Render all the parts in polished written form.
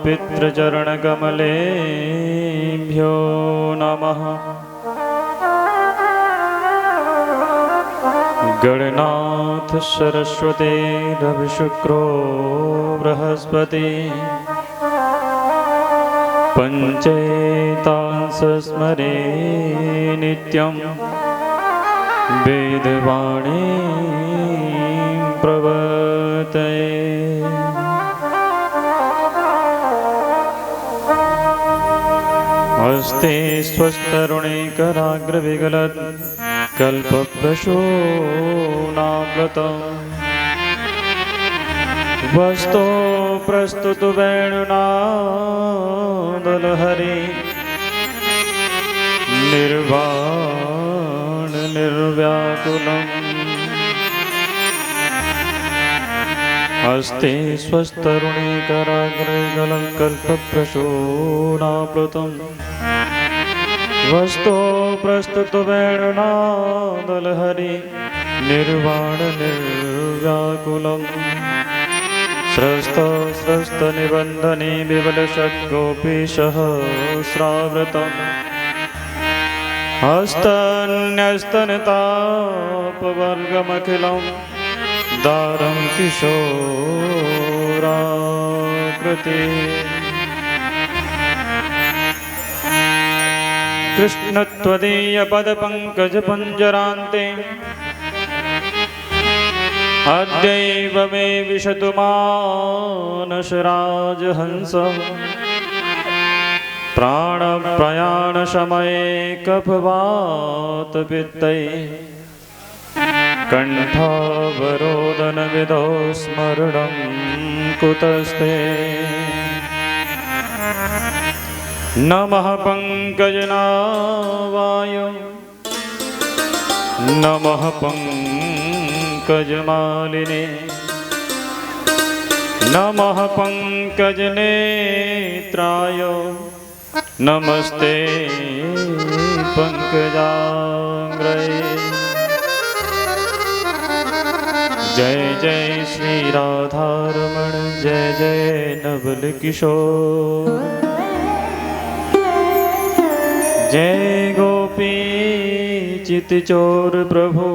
पितृचरणकमलेभ्यो नमः। गणनाथ सरस्वती रवि शुक्रो बृहस्पति पंचेतांस स्मरे नित्यं वेदवाणी प्रवर्तये। हस्ते स्वस्तरुणिकराग्रविगलत् कल्पप्रसूनाव्रतं वस्तो प्रस्तुत वेणुनादलहरि निर्वाण निर्व्याकुलम्। हस्ते स्वस्तरुणिकराग्रविगलं कल्पप्रसूनाव्रतं वस्तो प्रस्तुत वेणुनादलहरि निर्वाण निर्व्याकुलम्। स्रस्त निबन्धने विवलषट्गोपीसहस्राव्रतम् हस्तन्यस्तनतापवर्गमखिलं दारं किशोराकृति। कृष्णत्वदीयपदपङ्कजपञ्जरान्ते अद्यैव मे विशतु मानसराजहंस। प्राणप्रयाणसमये कफवातपित्तै कण्ठावरोदनविधौ स्मरणं कुतस्ते। नमः पङ्कजनाभाय नमः पङ्कजमालिने नमः पङ्कजनेत्राय नमस्ते पङ्कजाग्रये। जय जय श्री राधारमण जय जय नवल किशोर। जय गोपी चितचोर प्रभु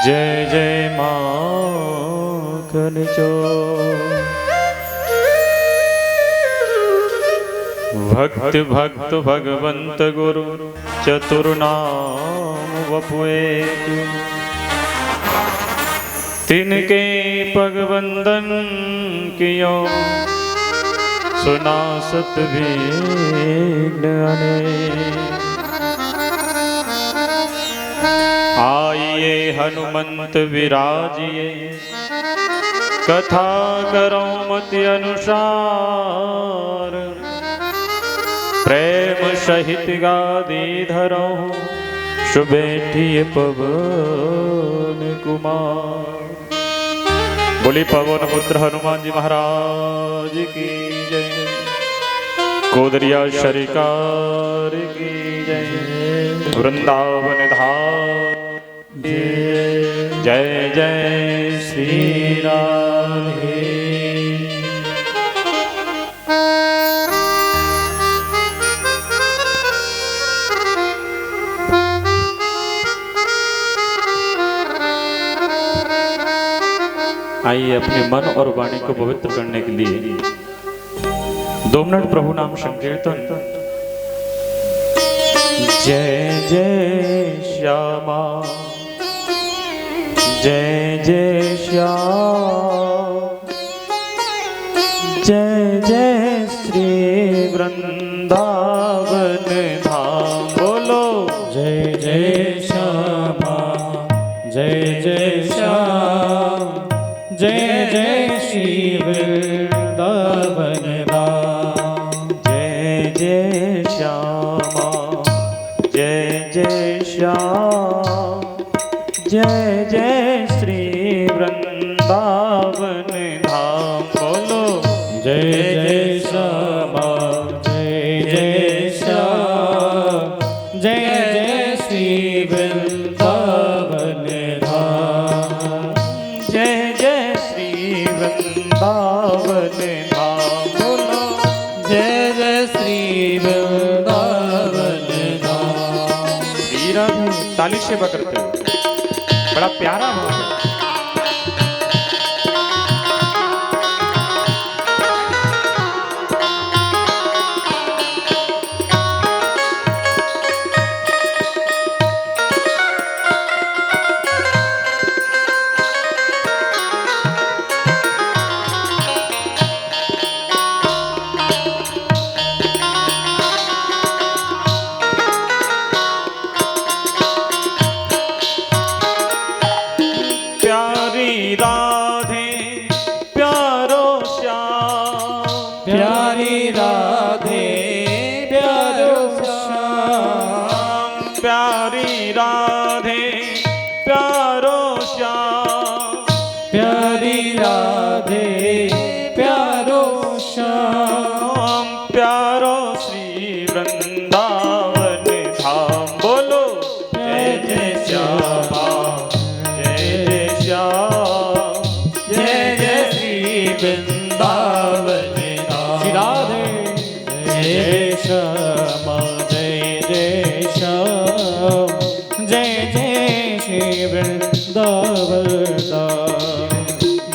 जय जय माखन चोर। भक्त भक्त भगवंत गुरु चतुर्नाम वपुएक। तिनके पग वंदन कियो सुना सतविघ्न अनेक। आइए हनुमंत विराजिए कथा करो मति अनुसार। प्रेम सहित गादी धरो सुबेठिए पवन कुमार। बोली पवन पुत्र हनुमान जी महाराज की जय। कोदरिया शरिकार की जय। वृंदावन धाम जय जय श्री राधे। आइए अपने मन और वाणी को पवित्र करने के लिए 2 मिनट प्रभु नाम संकीर्तन। जय जय श्यामा जय जय श्याम जय जय श्री वृंदावन धाम। बोलो जय जय श्यामा जय जय श्याम जय जय श्री वृंदावन धाम। जय जय श्यामा जय जय श्याम जय जय श्री वृंदावन धाम। बोलो जय जय श्यामा जय जय जय श्री वृंदावन धाम। श्री राधे ताली सेवा करते हो, बड़ा प्यारा भाव है। प्यारी राधे प्यारो श्याम, प्यारी राधे प्यारो श्याम, प्यारी राधे प्यारो श्याम, प्यारी राधे प्यारो श्याम, प्यारो श्री वृंदावन धाम। बोलो जय जय श्यामा, जय जय श्याम, जय जय श्री वृंदावन धाम। श्री राधे जय श्यामा, जय जय श्याम, जय जय श्री वृंदावन धाम।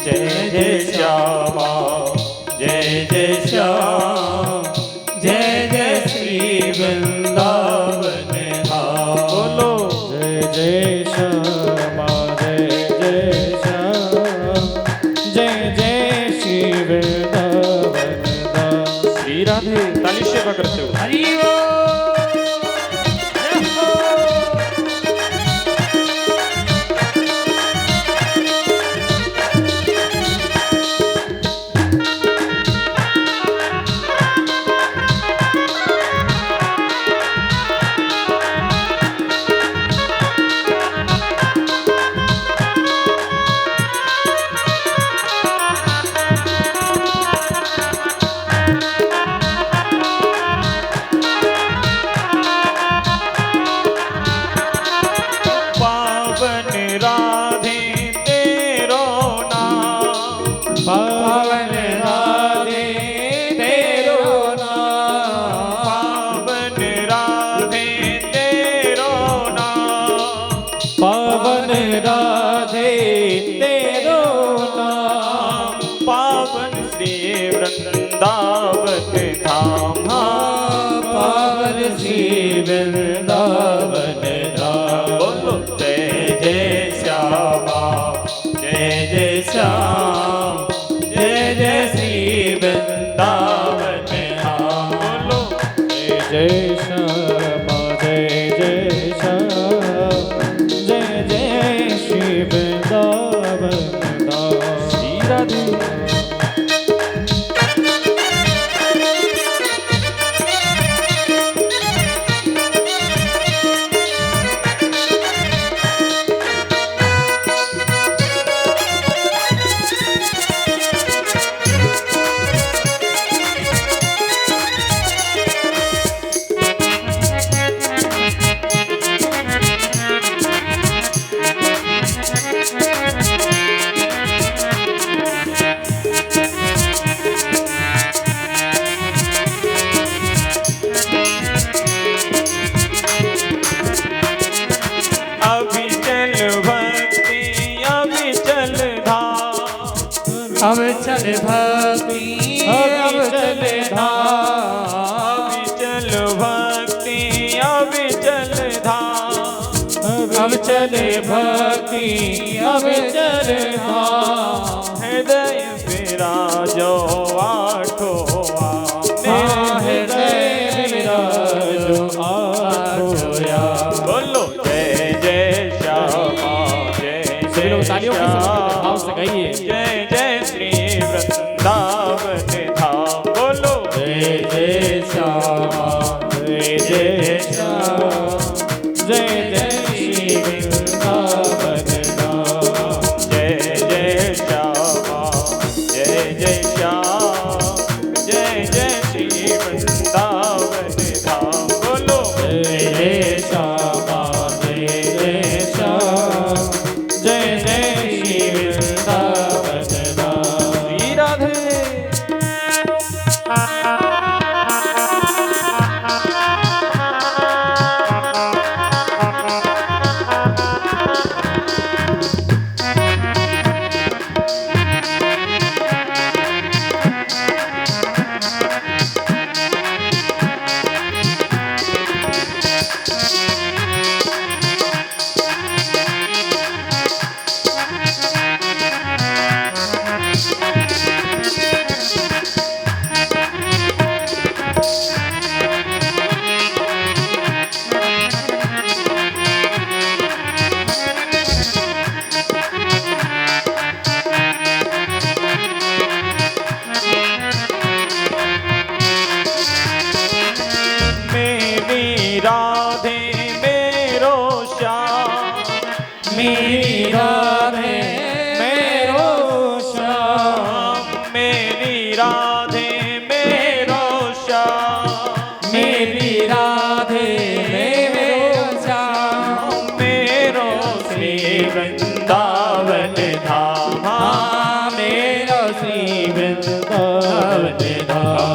जय जय श्यामा, जय जय श्याम, जय जय श्री वृंदावन धाम। बोलो जय जय श्यामा, जय जय श्याम, जय जय श्री वृंदावन धाम। श्री राधे ताली सेवा करते हो। हरि पावन राधे तेरो नाम, पावन राधे तेरो नाम, पावन राधे तेरो नाम, पावन राधे तेरो नाम, पावन श्री वृंदावन धाम। पावन श्री वृंदावन धाम। बोलो जय जय श्यामा, जय जय श्याम, जय जय श्री वृंदावन धाम। बोलो जय जय श्यामा, जय जय श्याम, जय जय श्री वृंदावन धाम। श्री राधे अब चल भक्ति, अब चल धाम, चल भक्ति, अब चल धाम, अब चल भक्ति, अब चल धाम। हृदय विराजो आठो हृदय विराजो आठो याम। बोलो जय जय श्यामा, जय सभी लोग तालियों के साथ श्याम, भाव से गाइए। जय जय श्री वृंदावन धाम। बोलो जय जय श्यामा, जय जय श्याम, जय जय श्री वृंदावन धाम। जय जय श्यामा, जय जय श्याम, जय जय श्री वृंदावन धाम। बोलो जय जय श्यामा, जय जय श्याम, जय जय श्री वृंदावन धाम। श्री राधे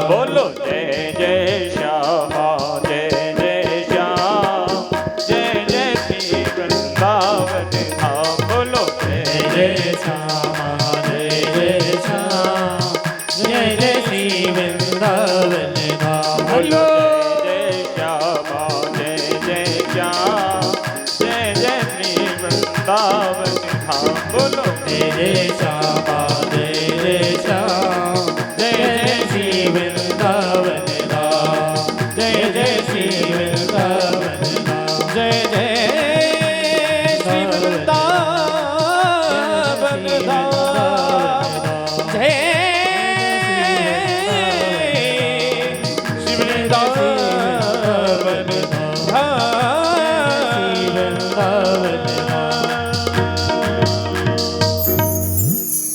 बोलो जय जय श्यामा जय जय श्याम जय जय श्री वृंदावन धाम बोलो जय जय श्यामा जय जय श्याम जय जय श्री वृंदावन धाम बोलो जय श्यामा जय जय श्याम जय जय श्री वृंदावन धाम बोलो जय जय श्यामा जय जय श्याम जय जय श्री वृंदावन धाम जय जय श्री वृंदावन धाम जय जय श्री वृंदावन धाम जय श्री वृंदावन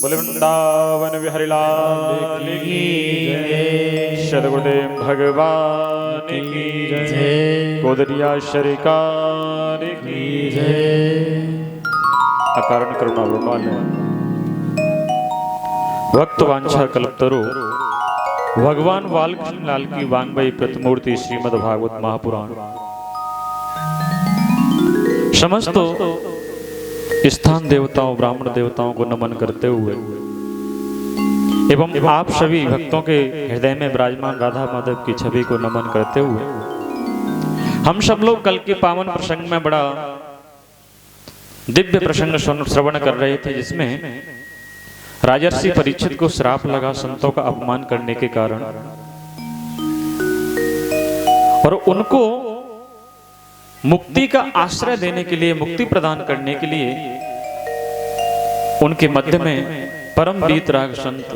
बोले वृंदावन बिहारी लाल की जय सद्गुरुदेव भगवान की जय गोदरिया शरिकार की जय अकारण करुणा वृणाल भक्त वांछा कल्पतरु भगवान वाल्मीकि लाल की वांग्मयी प्रतिमूर्ति श्रीमद् भागवत महापुराण समस्त स्थान देवताओं ब्राह्मण देवताओं को नमन करते हुए एवं आप सभी भक्तों के हृदय में विराजमान राधा माधव की छवि को नमन करते हुए हम सब लोग कल के पावन प्रसंग में बड़ा दिव्य प्रसंग श्रवण कर रहे थे, जिसमें राजर्षि परीक्षित को श्राप लगा संतों का अपमान करने के कारण, और उनको मुक्ति का आश्रय देने के लिए, मुक्ति प्रदान करने के लिए उनके मध्य में परम वीतराग संत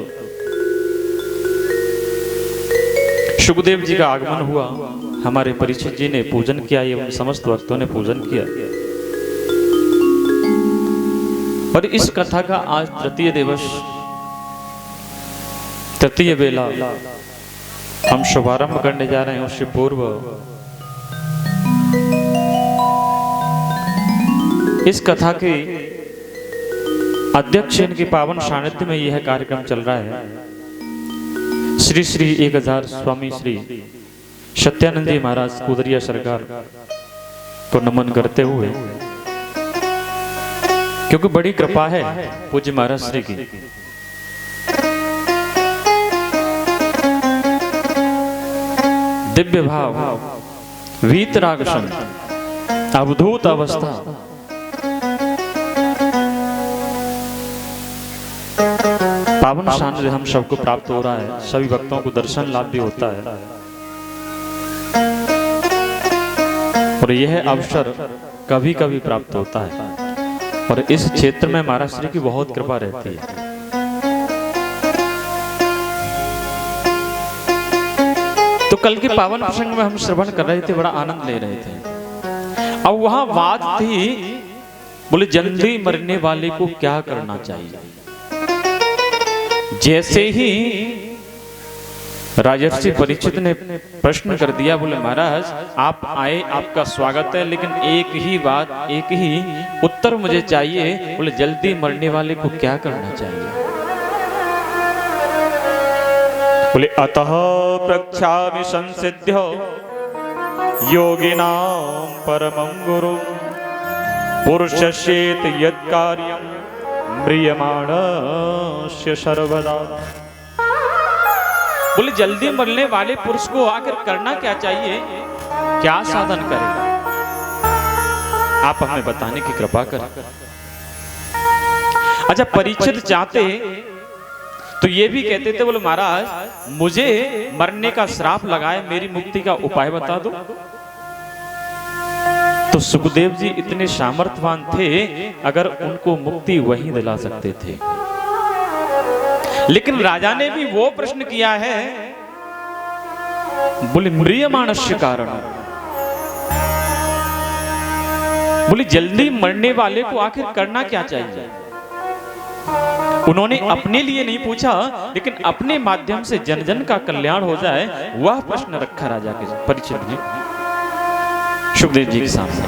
शुकदेव जी का आगमन हुआ। हमारे परीक्षित जी ने पूजन किया एवं समस्त भक्तों ने पूजन किया, और इस कथा का आज तृतीय दिवस, तृतीय बेला हम शुभारंभ करने जा रहे हैं। उससे पूर्व इस कथा के अध्यक्ष इनके पावन सानिध्य में यह कार्यक्रम चल रहा है। श्री श्री 1000 स्वामी श्री सत्यानंद जी महाराज कुदरिया सरकार को नमन करते हुए, क्योंकि बड़ी कृपा है पूज्य महाराज श्री की। दिव्य भाव, वीतराग संत, अवधूत अवस्था, पावन सानिध्य हम सबको प्राप्त हो रहा है। सभी भक्तों को दर्शन लाभ भी होता है, और यह अवसर कभी कभी प्राप्त होता है, और इस क्षेत्र में महाराज श्री की बहुत कृपा रहती है। तो कल के पावन प्रसंग में हम श्रवण कर रहे थे, बड़ा आनंद ले रहे थे। अब वहां बात थी, बोले जल्दी मरने वाले को क्या करना चाहिए। जैसे ही राजर्षि परीक्षित ने प्रश्न कर दिया, बोले महाराज आप आए, आपका स्वागत है, लेकिन एक ही बात, एक ही उत्तर मुझे चाहिए। बोले जल्दी मरने वाले को क्या करना चाहिए। बोले अतः प्रख्यामि संसिद्ध्य योगिनां परमं गुरुं पुरुषस्येत यत्कार्यं म्रियमाणस्य सर्वदा। बोले जल्दी मरने वाले पुरुष को आकर करना क्या चाहिए, क्या साधन करें, आप हमें बताने की कृपा करें। अच्छा, परीक्षित चाहते तो ये भी कहते थे, बोले महाराज मुझे मरने का श्राप लगाए, मेरी मुक्ति का उपाय बता दो। तो सुखदेव जी इतने सामर्थ्यवान थे, अगर उनको मुक्ति वहीं दिला सकते थे। लेकिन राजा ने भी वो प्रश्न किया है, बोले म्रियमाणस्य कारण, बोले जल्दी मरने वाले को आखिर करना क्या चाहिए। उन्होंने अपने लिए नहीं पूछा, लेकिन अपने माध्यम से जन जन का कल्याण हो जाए, वह प्रश्न रखा राजा के परीक्षित जी सुखदेव जी के सामने।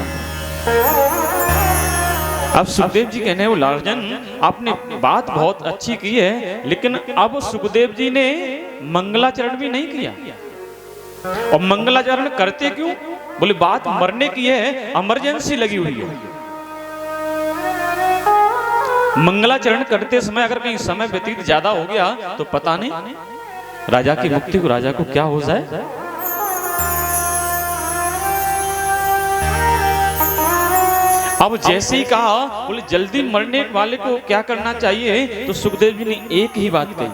अब सुखदेव जी कहने वो राजन आपने बात बहुत अच्छी की है, लेकिन अब सुखदेव जी ने मंगलाचरण भी नहीं किया। और मंगलाचरण करते क्यों? बोले बात मरने की है, इमरजेंसी लगी हुई है। मंगलाचरण करते समय अगर कहीं समय व्यतीत ज्यादा हो गया तो पता नहीं राजा की मुक्ति को, राजा को क्या हो जाए। अब जैसे ही कहा, बोले जल्दी मरने वाले को क्या करना चाहिए, तो सुखदेव जी ने एक ही बात कही।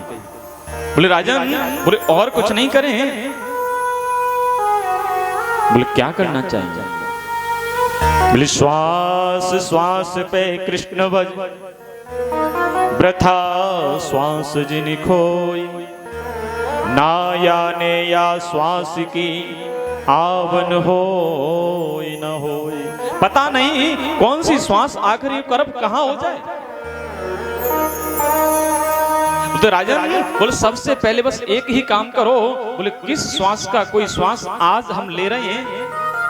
बोले राजन, बोले और कुछ नहीं करें। बोले क्या करना चाहिए? बोले श्वास श्वास पे कृष्ण भज, वृथा श्वास जिन खोई, ना याने या श्वास की आवन हो न हो। पता नहीं कौन सी श्वास आखिरी करब कहां हो जाए। तो राजा बोले सबसे पहले बस एक ही काम करो। बोले किस श्वास का, कोई श्वास आज हम ले रहे हैं,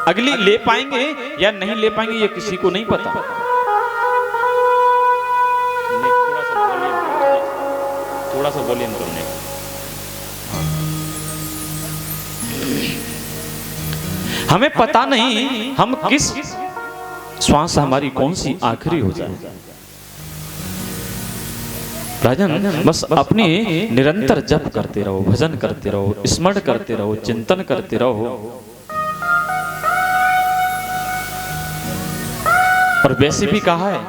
अगली ले पाएंगे या नहीं ले पाएंगे ये किसी को नहीं पता। थोड़ा सा वॉल्यूम करने, हमें पता नहीं हम किस श्वास हमारी कौन सी आखिरी हो जाए। राजन बस अपने निरंतर जप करते रहो, भजन करते रहो, स्मरण करते रहो, चिंतन करते रहो। और वैसे भी कहा है,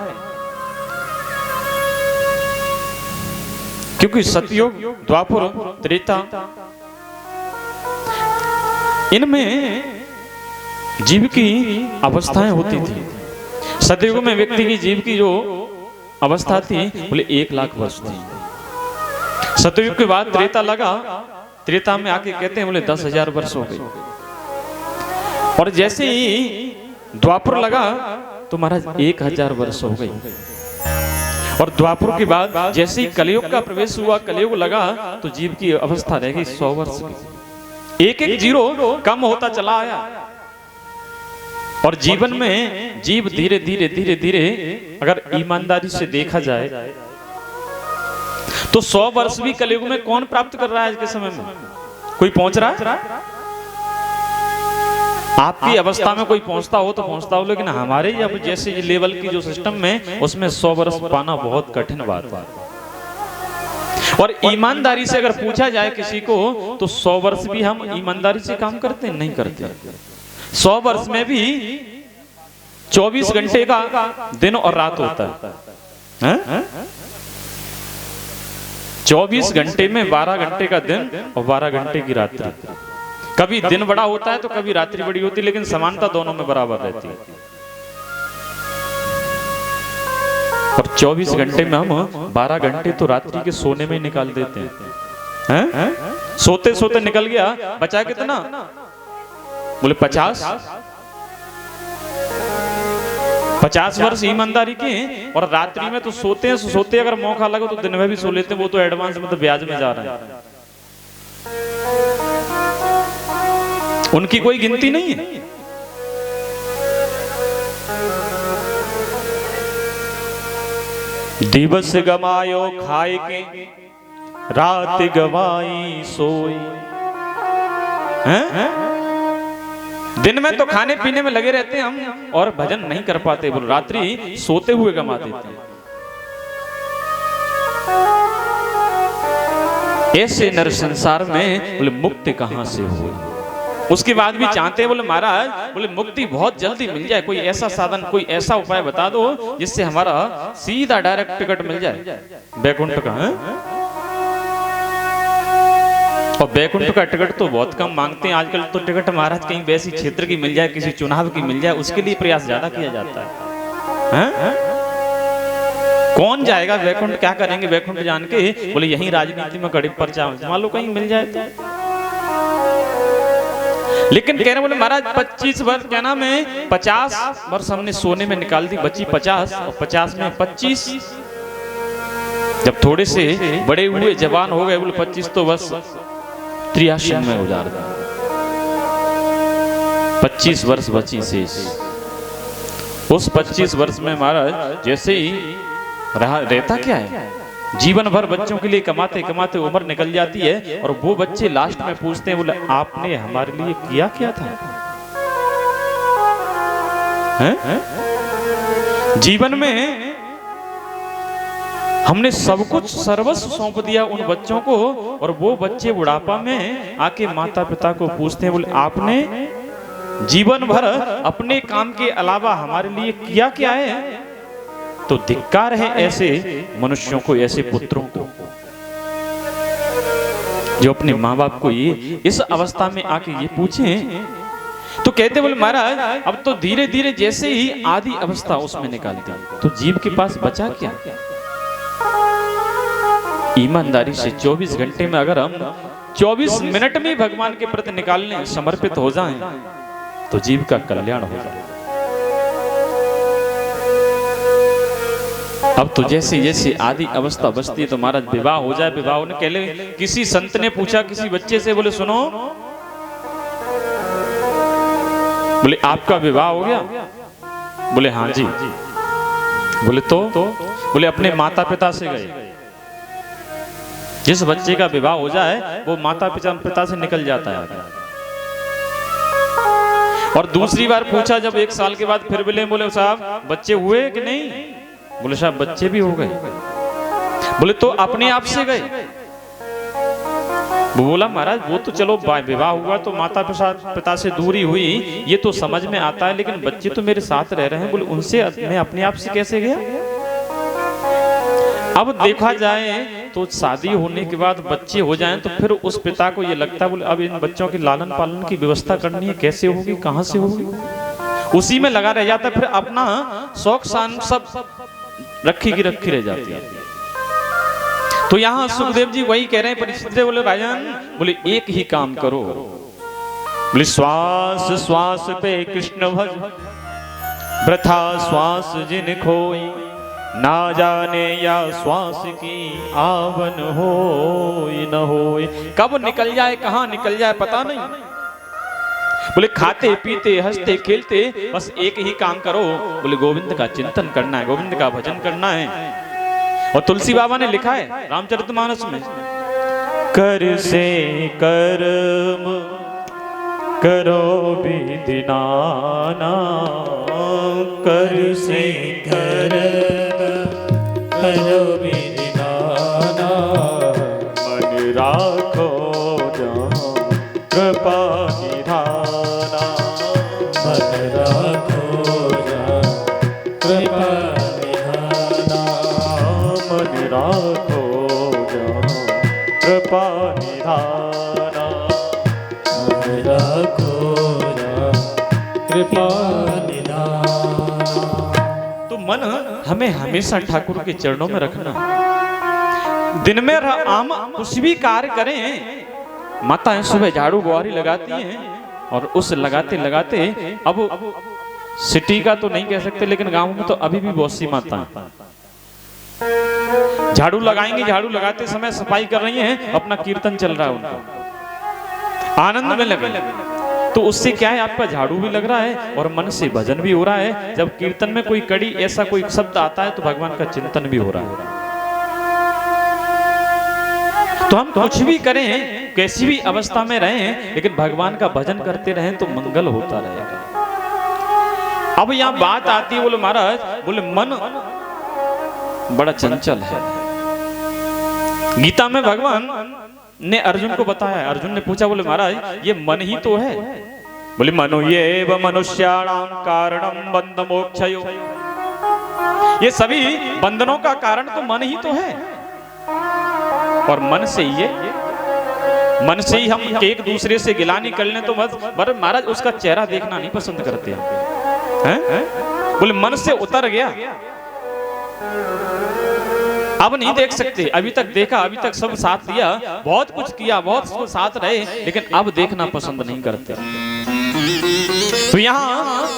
क्योंकि सतयुग, द्वापर, त्रेता, इनमें जीव की अवस्थाएं होती थी। सतयुग में व्यक्ति की जीव की जो अवस्था थी बोले 1,00,000 वर्ष थी। सतयुग के बाद त्रेता लगा, त्रेता में आके कहते हैं बोले 10,000 वर्ष हो गई। और जैसे ही द्वापर लगा तो महाराज 1,000 वर्ष हो गई। और द्वापर के बाद जैसे ही कलयुग का प्रवेश हुआ, कलयुग लगा तो जीव की अवस्था रह गई 100 वर्ष की। एक एक जीरो कम होता चला आया। और जीवन में जीव धीरे धीरे धीरे धीरे अगर ईमानदारी से देखा जाए तो 100 वर्ष भी कलयुग में कौन प्राप्त कर रहा है आज के समय में? कोई पहुंच रहा है? आपकी अवस्था में कोई पहुंचता हो तो पहुंचता हो, लेकिन हमारे अब जैसे लेवल की जो सिस्टम में उसमें 100 वर्ष पाना बहुत कठिन बात है। और ईमानदारी से अगर पूछा जाए किसी को तो 100 वर्ष भी हम ईमानदारी से काम करते नहीं करते। 100 वर्ष में भी 24 घंटे का दिन और रात होता है। 24 घंटे में 12 घंटे का दिन और 12 घंटे की रात्रि। कभी दिन बड़ा होता है तो कभी रात्रि बड़ी होती है, लेकिन समानता दोनों में बराबर रहती है। और 24 घंटे में हम 12 घंटे तो रात्रि के सोने में निकाल देते हैं। सोते सोते निकल गया, बचा कितना? बोले 50 वर्ष ईमानदारी के। और रात्रि में तो सोते हैं, सोते अगर मौका लगा तो दिन में भी सो लेते हैं, वो तो एडवांस मतलब ब्याज में जा रहे हैं। उनकी कोई गिनती नहीं है। दिवस गमायो खाए के, रात गवाई सोई। दिन में तो खाने पीने में लगे रहते हैं हम और भजन नहीं कर पाते, बोल रात्रि सोते हुए गमा देते हैं। ऐसे नर संसार में बोले मुक्ति कहां से हो? उसके बाद भी चाहते हैं बोले महाराज, बोले मुक्ति बहुत जल्दी मिल जाए, कोई ऐसा साधन, कोई ऐसा उपाय बता दो जिससे हमारा सीधा डायरेक्ट टिकट मिल जाए बैकुंठ का। और बैकुंठ का टिकट तो बहुत कम मांगते हैं आजकल तो। टिकट महाराज कहीं वैसी क्षेत्र की मिल जाए, किसी चुनाव की मिल जाए, उसके लिए प्रयास ज्यादा किया जाता है। कौन जाएगा बैकुंठ? क्या करेंगे बैकुंठ जान के? बोले यही राजनीति में कड़ी पर्चा मान लो कहीं मिल जाए तो। लेकिन कह रहे बोले महाराज 25 वर्ष क्या नाम है, 50 वर्ष हमने सोने में निकाल दी, बची 50 और 50 में 25 जब थोड़े से बड़े हुए जवान हो गए, बोले 25 तो बस 83 में गुजार दिया। 25 वर्ष बची शेष। उस 25 वर्ष में महाराज जैसे ही रहता क्या है, जीवन भर बच्चों के लिए कमाते कमाते उम्र निकल जाती है और वो बच्चे लास्ट में पूछते हैं, बोले आपने हमारे लिए किया क्या था? हैं? जीवन में हमने सब कुछ सर्वस्व सौंप दिया उन बच्चों को, और वो बच्चे बुढ़ापा में आके माता पिता को पूछते हैं, बोले आपने जीवन भर अपने काम के अलावा हमारे लिए किया क्या है? तो धिक्कार है ऐसे मनुष्यों को, ऐसे पुत्रों को जो अपने माँ बाप को ये इस अवस्था में आके ये पूछें। तो कहते बोले महाराज अब तो धीरे धीरे जैसे ही आदि अवस्था उसमें निकालती, तो जीव के पास बचा क्या? ईमानदारी से 24 घंटे में अगर हम 24 मिनट में भगवान के प्रति निकालने समर्पित हो जाएं, तो जीव का कल्याण हो जाए। अब तो जैसे जैसे आदि अवस्था बचती है तो महाराज विवाह हो जाए। विवाह होने के लिए किसी संत ने पूछा किसी बच्चे से, बोले सुनो, बोले आपका विवाह हो गया? बोले हाँ जी। बोले तो? बोले अपने माता पिता से गए। जिस बच्चे का विवाह हो जाए वो माता पिता से निकल जाता है। और दूसरी बार पूछा जब 1 साल के बाद फिर मिले, बोले साहब बच्चे हुए कि नहीं? बोले साहब बच्चे भी हो गए। बोले तो अपने आप से गए? वो बोला महाराज वो तो चलो विवाह हुआ तो माता पिता से दूरी हुई, ये तो समझ में आता है, लेकिन बच्चे तो मेरे साथ रह रहे हैं। बोले उनसे मैं अपने आप से कैसे गया? अब देखा जाए तो शादी होने के बाद बच्चे हो जाएं तो फिर उस पिता को ये लगता है, बोले अब इन बच्चों के लालन पालन की व्यवस्था करनी है, कैसे होगी, कहां से होगी? उसी में लगा रह जाता है, फिर अपना शौक शान सब रखी की रखी रह जाती है। तो यहाँ सुखदेव जी वही कह रहे हैं परिस्थिति। बोले राजन, बोले एक ही काम करो, बोले श्वास श्वास पे कृष्ण भज, वृथा श्वास जिन खोई, ना जाने या श्वास की आवन होय न होय। कब निकल जाए कहाँ निकल जाए पता नहीं। बोले खाते पीते हंसते खेलते बस एक ही काम करो, बोले गोविंद का चिंतन करना है, गोविंद का भजन करना है। और तुलसी बाबा ने लिखा है रामचरितमानस में, कर से कर्म करो विधि नाना, कर से कर्म करो विधि नाना, मन राखो जहाँ कृपा निधाना, मन राखो जहाँ कृपा निधाना, मन राखो जहाँ कृपा निधाना, मन राखो जहाँ कृपा निधाना। तो मन हमें हमेशा ठाकुर के चरणों में रखना। दिन में हम कुछ भी कार्य करें, माताएं सुबह झाड़ू बुआरी लगाती हैं और उस लगाते लगाते, अब सिटी का तो नहीं कह सकते लेकिन गांव में तो अभी भी बहुत सी माताएं झाड़ू लगाएंगी, झाड़ू लगाते समय सफाई कर रही हैं, अपना कीर्तन चल रहा है, उनका आनंद में लगे। तो उससे क्या है, आपका झाड़ू भी लग रहा है और मन से भजन भी हो रहा है। जब कीर्तन में कोई कड़ी ऐसा कोई शब्द आता है तो भगवान का चिंतन भी हो रहा है। तो हम कुछ भी करें, कैसी भी अवस्था में रहें, लेकिन भगवान का भजन करते रहें तो मंगल होता रहेगा। अब यहाँ बात आती है, बोले महाराज, बोले मन बड़ा चंचल है। गीता में भगवान ने अर्जुन को बताया, अर्जुन ने पूछा, बोले महाराज ये मन ही तो है। बोले मनो ये व मनुष्याणाम कारणम बंध मोक्षयो, ये सभी बंधनों का कारण तो मन ही तो है। और मन से ही हम एक दूसरे से गिलानी कर लें तो बस महाराज उसका चेहरा देखना नहीं पसंद करते हैं? बोले मन से उतर गया, अब नहीं देख सकते। अभी तक देखा, अभी तक सब साथ दिया, बहुत कुछ किया, बहुत साथ रहे, लेकिन अब देखना पसंद नहीं करते। तो यहाँ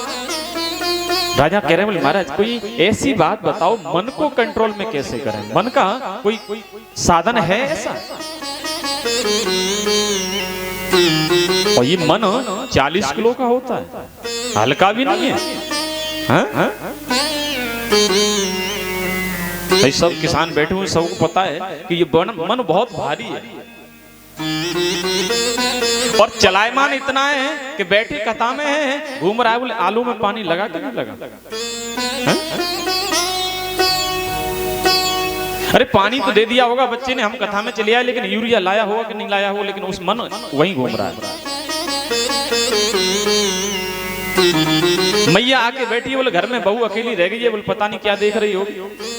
राजा कह रहे हैं, बोले महाराज कोई ऐसी बात बताओ मन को कंट्रोल में कैसे करें, मन का कोई साधन है ऐसा? और ये मन 40 किलो का होता है, हल्का भी नहीं है। भाई सब किसान बैठे हुए सबको पता है कि ये मन बहुत भारी है और चलायमान इतना है कि बैठे कथा में है, घूम रहा है, बोले आलू में पानी लगा कि नहीं लगा? अरे पानी तो दे दिया होगा बच्चे ने, हम कथा में चले आए, लेकिन यूरिया लाया होगा कि नहीं लाया होगा, लेकिन उस मन वहीं घूम रहा है। मैया आके बैठी है, बोले घर में बहू अकेली रह गई है, बोले पता नहीं क्या देख रही होगी,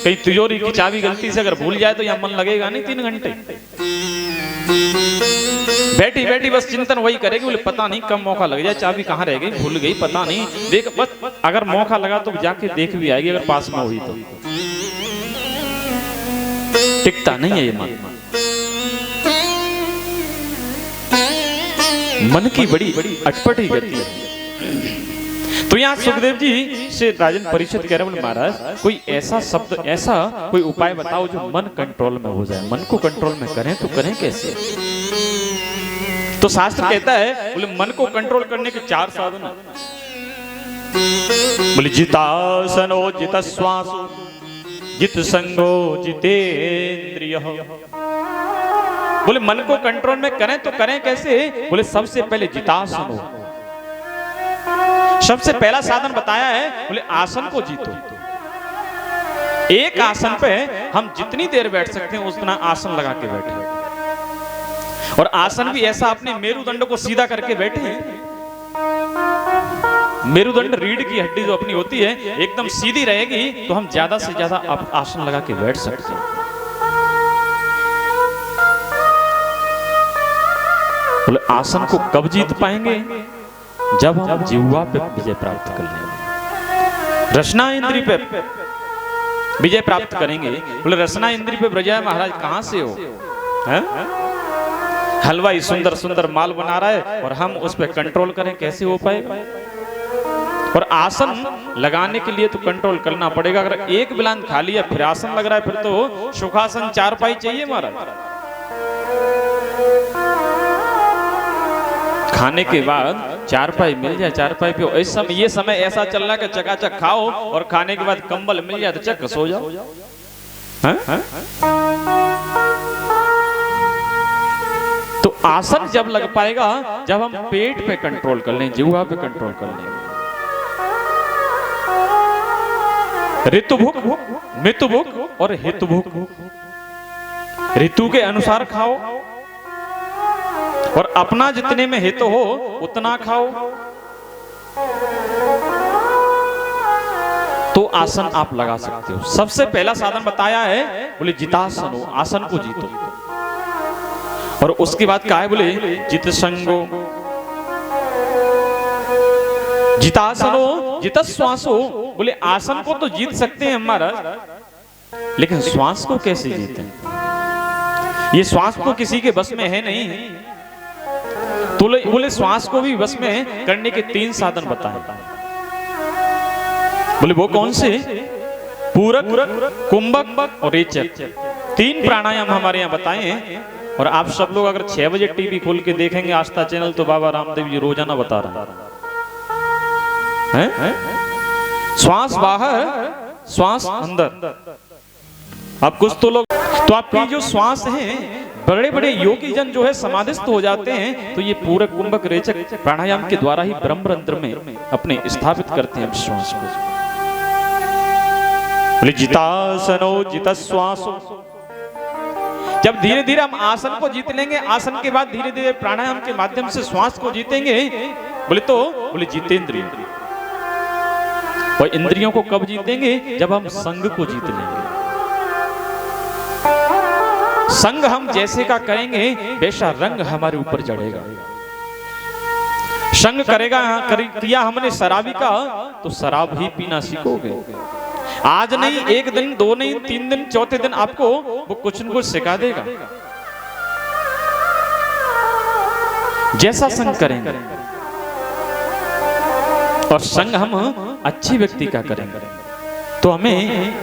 कहीं तिजोरी की चाबी गलती से अगर भूल जाए तो यहाँ मन लगेगा नहीं 3 घंटे। बैठी बैठी बस चिंतन वही करेगी, बोले पता नहीं कब मौका लग जाए, चाबी कहाँ रह गई, भूल गई, पता नहीं, देख बस अगर मौका लगा तो जाके देख भी आएगी, अगर पास में हुई तो। टिकता नहीं है ये मन की बड़ी अटपटी गति है। तो यहाँ सुखदेव जी से राजन परिषद कह रहे, बोले महाराज कोई ऐसा शब्द, ऐसा कोई उपाय बताओ जो मन कंट्रोल में हो जाए। मन को कंट्रोल में करें तो करें कैसे? तो शास्त्र कहता है, बोले मन को कंट्रोल करने के 4 साधन है। बोले जितासनो जितश्वासो जित संगो जितेंद्रिय। बोले मन को कंट्रोल में करें तो करें कैसे? बोले सबसे पहले जितासन हो, सबसे पहला साधन बताया है, बोले आसन को जीतो। एक आसन पे हम जितनी देर बैठ सकते हैं उतना आसन लगा के बैठे, और आसन भी ऐसा अपने मेरुदंड को सीधा करके बैठे। मेरुदंड रीढ़ की हड्डी जो अपनी होती है एकदम सीधी रहेगी तो हम ज्यादा से ज्यादा आसन लगा के बैठ सकते हैं। बोले आसन को कब जीत पाएंगे? जब हम जिह्वा पे विजय प्राप्त कर लेंगे, रसना इंद्री पे विजय प्राप्त करेंगे। बोले रसना इंद्री पे ब्रजाय महाराज कहां से हो? हलवाई सुंदर सुंदर माल बना रहा है और हम उस पर कंट्रोल करें, कैसे हो पाएगा? और आसन लगाने के लिए तो कंट्रोल करना पड़ेगा। अगर एक बिलान खा लिया फिर आसन लग रहा है, फिर तो सुखासन 4 पाई चाहिए महाराज। खाने के बाद 4 पाई मिल जाए, 4 पाई पे इस समय, ये समय ऐसा चल रहा है कि चकाचक खाओ और खाने के बाद कंबल मिल जाए तो चक सो जाओ। तो आसन जब लग पाएगा जब हम पेट पे कंट्रोल कर लें, जिह्वा पे कंट्रोल कर लें। ऋतुभुक, मितुभुक और हितभुक, ऋतु के अनुसार खाओ और अपना जितने में हित हो उतना खाओ, तो आसन आप लगा सकते हो। सबसे पहला साधन बताया है, बोले जितासन हो, आसन को जीतो। और उसके बाद क्या है? बोले जित संगो जितासनो जितश्वासो। बोले आसन को तो जीत सकते हैं महाराज, लेकिन श्वास को कैसे जीते? ये श्वास तो किसी के बस में है नहीं। तो बोले श्वास को भी बस में करने के 3 साधन बताए। बोले वो कौन से? पूरक, कुंभक और रेचक। 3 प्राणायाम हमारे यहाँ बताए हैं। और आप सब लोग अगर 6 बजे टीवी खोल के देखेंगे आस्था चैनल, तो बाबा रामदेव जी रोजाना बता रहे हैं। श्वास बाहर, श्वास अंदर। अब कुछ तो लोग, तो आपकी जो श्वास है, बड़े बड़े योगी जन जो है समाधिस्थ हो जाते हैं, तो ये पूरक, कुंभक, रेचक प्राणायाम के द्वारा ही ब्रह्मरंध्र में अपने स्थापित करते हैं श्वास को। जितासनो जितश्वासो। जब धीरे धीरे हम आसन को जीत लेंगे, आसन के बाद धीरे धीरे प्राणायाम के माध्यम से श्वास को जीतेंगे, बोले जितेंद्रिय। और इंद्रियों को कब जीतेंगे? जब हम संग को जीत लेंगे। संग हम जैसे का करेंगे वैसा रंग हमारे ऊपर चढ़ेगा। संग करेगा किया हमने शराबी का, तो शराब ही पीना सीखोगे। आज नहीं, 1 दिन, 2 नहीं, 3 दिन, 4थे दिन आपको वो कुछ न कुछ सिखा देगा। जैसा संग करेंगे, और संग हम अच्छी व्यक्ति का करेंगे तो हमें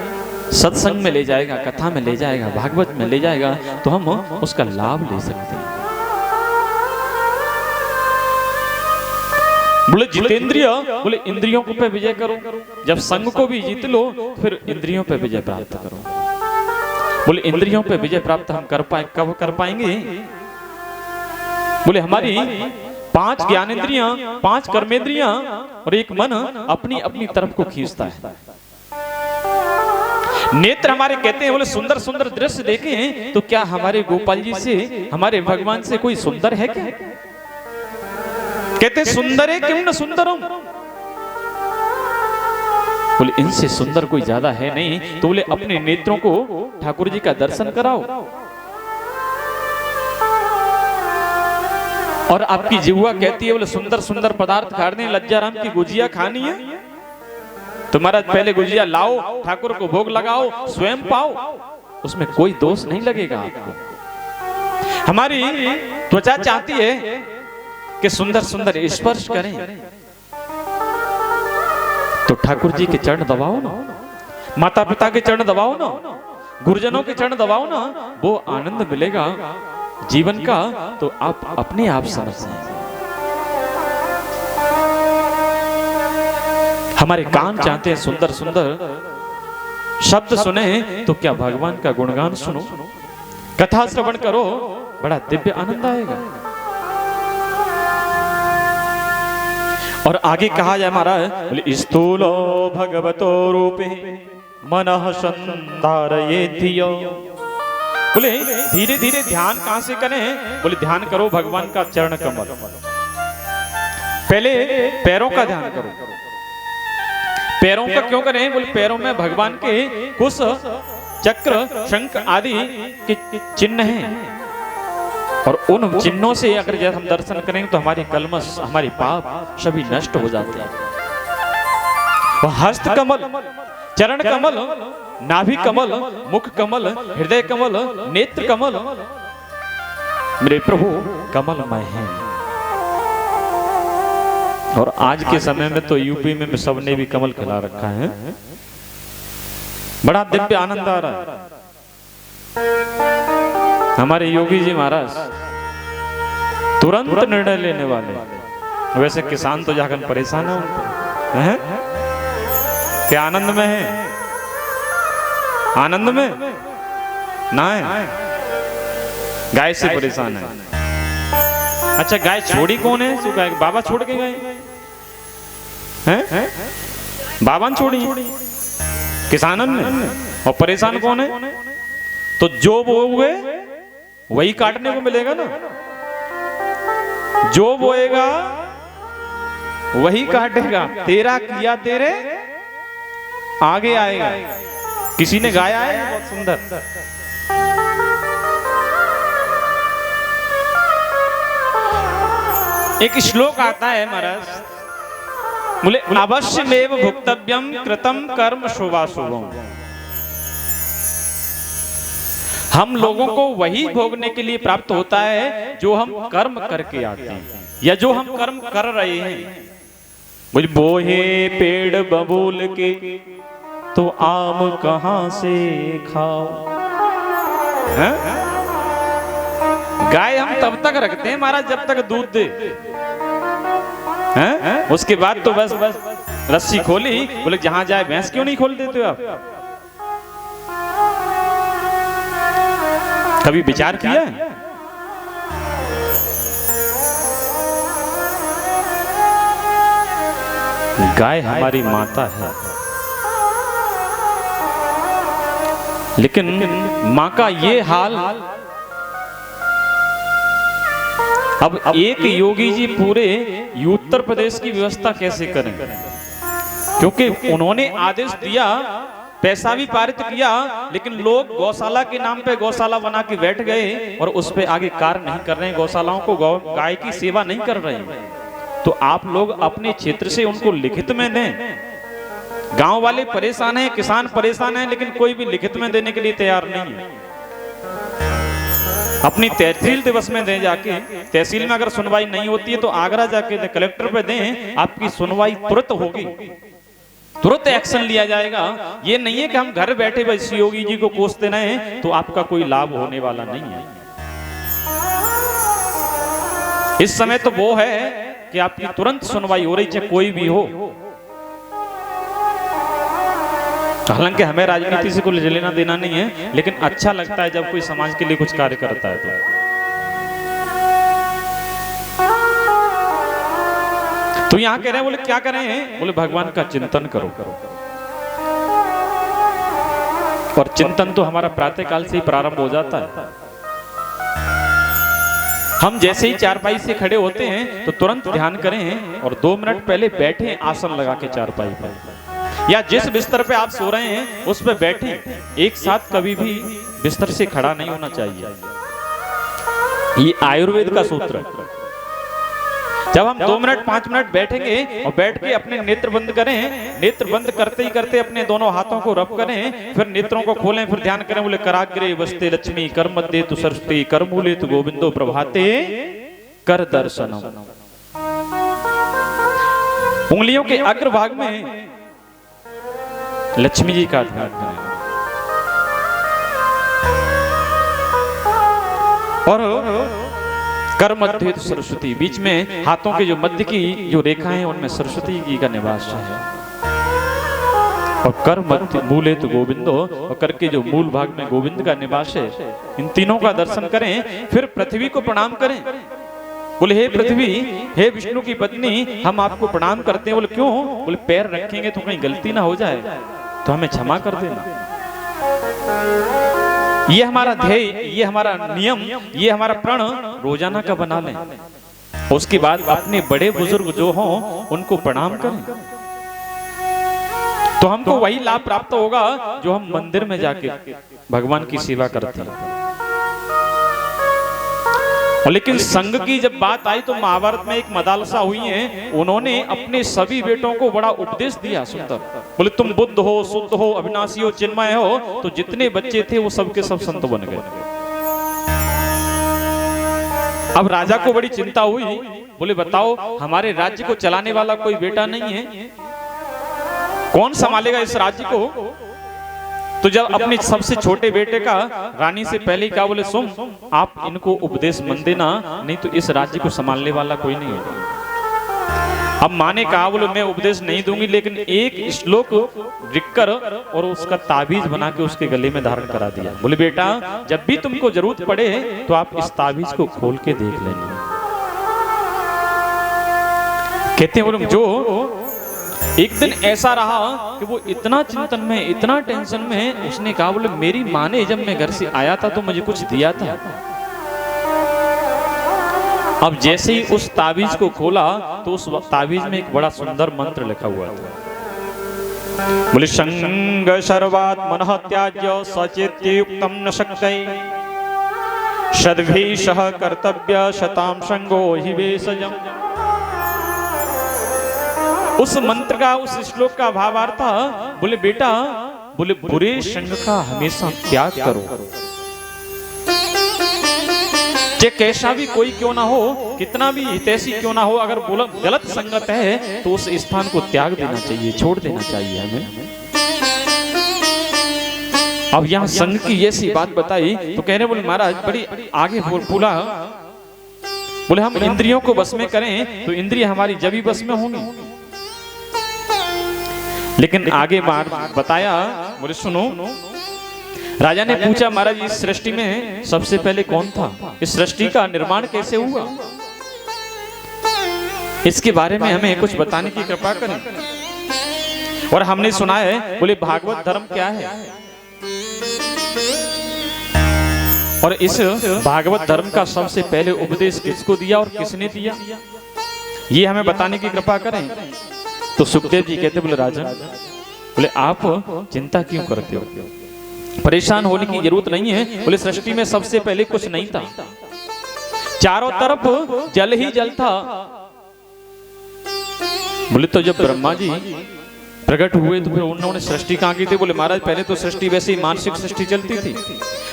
सत्संग में ले जाएगा, कथा में ले जाएगा, भागवत में ले जाएगा, तो हम उसका लाभ ले सकते हैं। बोले जितेंद्रिय, बोले इंद्रियों को पे विजय करो। जब संग को भी जीत लो फिर इंद्रियों पे विजय प्राप्त करो। बोले इंद्रियों पे विजय प्राप्त हम कब कर पाएंगे? बोले हमारी 5 ज्ञानेंद्रियां, 5 कर्मेंद्रियां और एक मन अपनी अपनी तरफ को खींचता है। नेत्र हमारे कहते हैं, बोले सुंदर सुंदर दृश्य देखें तो क्या हमारे गोपाल जी से, हमारे भगवान से कोई सुंदर है क्या? कहते सुंदर है किम न सुंदरम, बोले इनसे सुंदर कोई ज्यादा है नहीं। तो बोले अपने नेत्रों को ठाकुर जी का दर्शन कराओ और आपकी जिह्वा कहती है, बोले सुंदर सुंदर पदार्थ खाने, लज्जाराम की गुजिया खानी है तो महाराज पहले गुजिया लाओ, ठाकुर को भोग लगाओ, स्वयं पाओ, उसमें कोई दोष नहीं लगेगा आपको। हमारी त्वचा चाहती है कि सुंदर सुंदर स्पर्श करें तो ठाकुर जी के चरण दबाओ ना, माता पिता के चरण दबाओ ना, गुरुजनों के चरण दबाओ ना, वो आनंद मिलेगा जीवन का तो आप अपने आप समझ जाएंगे। हमारे कान चाहते हैं सुंदर सुंदर शब्द सुने तो क्या भगवान का गुणगान सुनो, कथा श्रवण करो, बड़ा दिव्य आनंद आएगा। और आगे कहा जाए महाराज, स्थूलो भगवतो रूपे मनः संधारयेधियो, बोले धीरे धीरे ध्यान कहां से करें? बोले ध्यान करो भगवान का चरण कमल, पहले पैरों का ध्यान करो। पैरों का क्यों करें? बोले पैरों में भगवान के कुश, चक्र, शंख आदि के चिन्ह हैं और उन चिन्हों से अगर जब हम दर्शन करेंगे तो हमारे कलमश, हमारे पाप सभी नष्ट हो जाते हैं। हस्त कमल, चरण कमल, नाभि कमल, मुख कमल, हृदय कमल, नेत्र कमल, मेरे प्रभु कमलमय हैं। और आज के समय में तो यूपी में सबने भी कमल खिला रखा है, बड़ा दिव्य आनंद आ रहा है। हमारे योगी जी महाराज तुरंत निर्णय लेने वाले, वैसे किसान तो जाकर परेशान है उनको, हैं? क्या आनंद में है? आनंद में ना है, गाय से परेशान है। अच्छा गाय छोड़ी कौन है? सो गाय बाबा छोड़ के गए हैं, बाबा ने छोड़ी किसानन ने, और परेशान कौन है? तो जो बोओगे वही काटने को मिलेगा ना, जो बोएगा वही काटेगा, तेरा किया तेरे आगे आएगा। किसी ने गाया है बहुत सुंदर, एक श्लोक आता है महाराज, बोले अवश्यमेव भुक्तव्यम कृतम कर्म शुभाशुभम, हम लोगों को वही भोगने के लिए प्राप्त होता है जो हम कर्म करके आते हैं या जो हम कर्म कर रहे हैं। बोले बोहे पेड़ बबूल के तो आम कहां से खाओ, है? गाय हम तब तक रखते हैं महाराज जब तक दूध दे, हैं? उसके बाद तो बस रस्सी खोली, बोले जहां जाए भैंस क्यों नहीं खोल देते आप? कभी विचार किया है? गाय हमारी माता है, लेकिन माँ का ये हाल, अब एक योगी जी पूरे उत्तर प्रदेश की व्यवस्था कैसे करें? क्योंकि उन्होंने आदेश दिया, पैसा भी पारित किया, लेकिन लोग गौशाला के नाम पे गौशाला बना के बैठ गए और उस पे आगे कार्य नहीं कर रहे हैं, गौशालाओं को गाय की सेवा नहीं कर रहे हैं। तो आप लोग अपने क्षेत्र से उनको लिखित में दें। गांव वाले परेशान हैं, किसान परेशान हैं, लेकिन कोई भी लिखित में देने के लिए तैयार नहीं है। अपनी तहसील दिवस में दें, जाके तहसील में अगर सुनवाई नहीं होती है तो आगरा जाके दें, कलेक्टर पे दें, आपकी सुनवाई तुरंत होगी, तुरंत एक्शन लिया जाएगा। ये नहीं है कि हम घर बैठे बस योगी जी को कोसते रहें तो आपका कोई लाभ होने वाला नहीं है। इस समय तो वो है कि आपकी तुरंत सुनवाई हो रही, चाहे कोई भी हो। हालांकि हमें राजनीति से कोई लेना देना नहीं है, लेकिन अच्छा लगता है जब कोई समाज के लिए कुछ कार्य करता है तो यहां कह रहे हैं, बोले क्या करें, बोले भगवान का चिंतन करो। और चिंतन तो हमारा प्रातः काल से ही प्रारंभ हो जाता है। हम जैसे ही चारपाई से खड़े होते हैं तो तुरंत ध्यान करें और 2 मिनट पहले बैठे आसन लगा के चारपाई पर, या जिस बिस्तर पे आप सो रहे हैं उस पे बैठे। एक साथ कभी भी बिस्तर से खड़ा नहीं होना चाहिए। ये आयुर्वेद का सूत्र है। जब हम 2 मिनट 5 मिनट बैठेंगे और बैठ के अपने नेत्र बंद करें, नेत्र बंद करते ही करते अपने दोनों हाथों को रब करें, फिर नेत्रों को खोलें, फिर ध्यान करें। बोले कराग्रे वस्ते लक्ष्मी कर मध्य तु सरस्वती कर मूले तु गोविंदो प्रभाते कर दर्शनम। उंगलियों के अग्रभाग में लक्ष्मी जी का ध्यान करें और कर मध्य सरस्वती, बीच में हाथों के जो मध्य की जो रेखाएं हैं उनमें सरस्वती जी का निवास है। और कर मध्य मूले तो गोविंदो, और कर के जो मूल भाग में गोविंद का निवास है। इन तीनों का दर्शन करें, फिर पृथ्वी को प्रणाम करें। बोले हे पृथ्वी, हे विष्णु की पत्नी, हम आपको प्रणाम करते हैं। बोले क्यों? बोले पैर रखेंगे तो कहीं गलती ना हो जाए तो हमें क्षमा कर देना। ये हमारा ध्येय, ये हमारा नियम, ये हमारा प्रण रोजाना का बना लें। उसके बाद अपने बड़े बुजुर्ग जो हों उनको प्रणाम करें, तो हमको वही लाभ प्राप्त होगा जो हम मंदिर में जाके भगवान की सेवा करते हैं। लेकिन संघ की जब बात आई तो महाभारत में एक मदालसा हुई है, उन्होंने अपने सभी बेटों को बड़ा उपदेश दिया सुंदर। बोले तुम बुद्ध हो, शुद्ध हो, अविनाशी हो, चिन्मय हो। तो जितने बच्चे थे वो सबके सब संत बन गए। अब राजा को बड़ी चिंता हुई। बोले बताओ, हमारे राज्य को चलाने वाला कोई बेटा नहीं है, कौन संभालेगा इस राज्य को? तो जब अपने सबसे छोटे बेटे का रानी से पहले ही कहा, बोले सुन आप इनको उपदेश मन देना, नहीं तो इस राज्य को संभालने वाला कोई नहीं होगा। अब माँ ने कहा, बोले मैं उपदेश नहीं दूंगी, लेकिन एक श्लोक लिखकर और उसका ताबीज बना के उसके गले में धारण करा दिया। बोले बेटा जब भी तुमको जरूरत पड़े तो आप इस ताबीज को खोल के देख लेना। कहते हैं बोले जो एक दिन ऐसा रहा कि वो इतना चिंतन में, इतना टेंशन में, उसने कहा बोले मेरी माँ ने जब मैं घर से आया था तो मुझे कुछ दिया था। अब जैसे ही उस ताबीज को खोला तो उस ताबीज में एक बड़ा सुंदर मंत्र लिखा हुआ था। बोले संग सर्वात् मनः त्याज्य सचेत्युक्तम न शक्तये सद्भिषः कर्तव्य शतां संगो हि वेशजम्। उस मंत्र का, उस श्लोक का भावार्थ था, बोले बेटा, बोले बुरे संग का हमेशा त्याग करो। चाहे कैसा भी कोई क्यों ना हो, कितना भी हितैषी क्यों ना हो, अगर बोला गलत संगत है तो उस स्थान को त्याग देना चाहिए, छोड़ देना चाहिए हमें। अब यहाँ संग की ऐसी बात बताई तो कह रहे बोले महाराज बड़ी आगे बोला। बोले हम इंद्रियों को बस में करें तो इंद्रिय हमारी जब बस में होंगी। लेकिन आगे बार बताया, बोले सुनो, राजा ने पूछा महाराज इस सृष्टि में सबसे पहले कौन था, इस सृष्टि का निर्माण कैसे हुआ, इसके बारे में हमें कुछ बताने की कृपा करें। और हमने सुना है, बोले भागवत धर्म क्या है, और इस भागवत धर्म का सबसे पहले उपदेश किसको दिया और किसने दिया, ये हमें बताने की कृपा करें। तो सुखदेव जी कहते बोले राजन, बोले आप चिंता क्यों करते हो, परेशान होने की जरूरत नहीं है। बोले सृष्टि में सबसे पहले कुछ नहीं था, चारों तरफ जल ही जल था। बोले तो जब ब्रह्मा जी प्रकट हुए तो फिर उन्होंने सृष्टि कहाँ की थी? बोले महाराज पहले तो सृष्टि वैसे ही मानसिक सृष्टि चलती थी।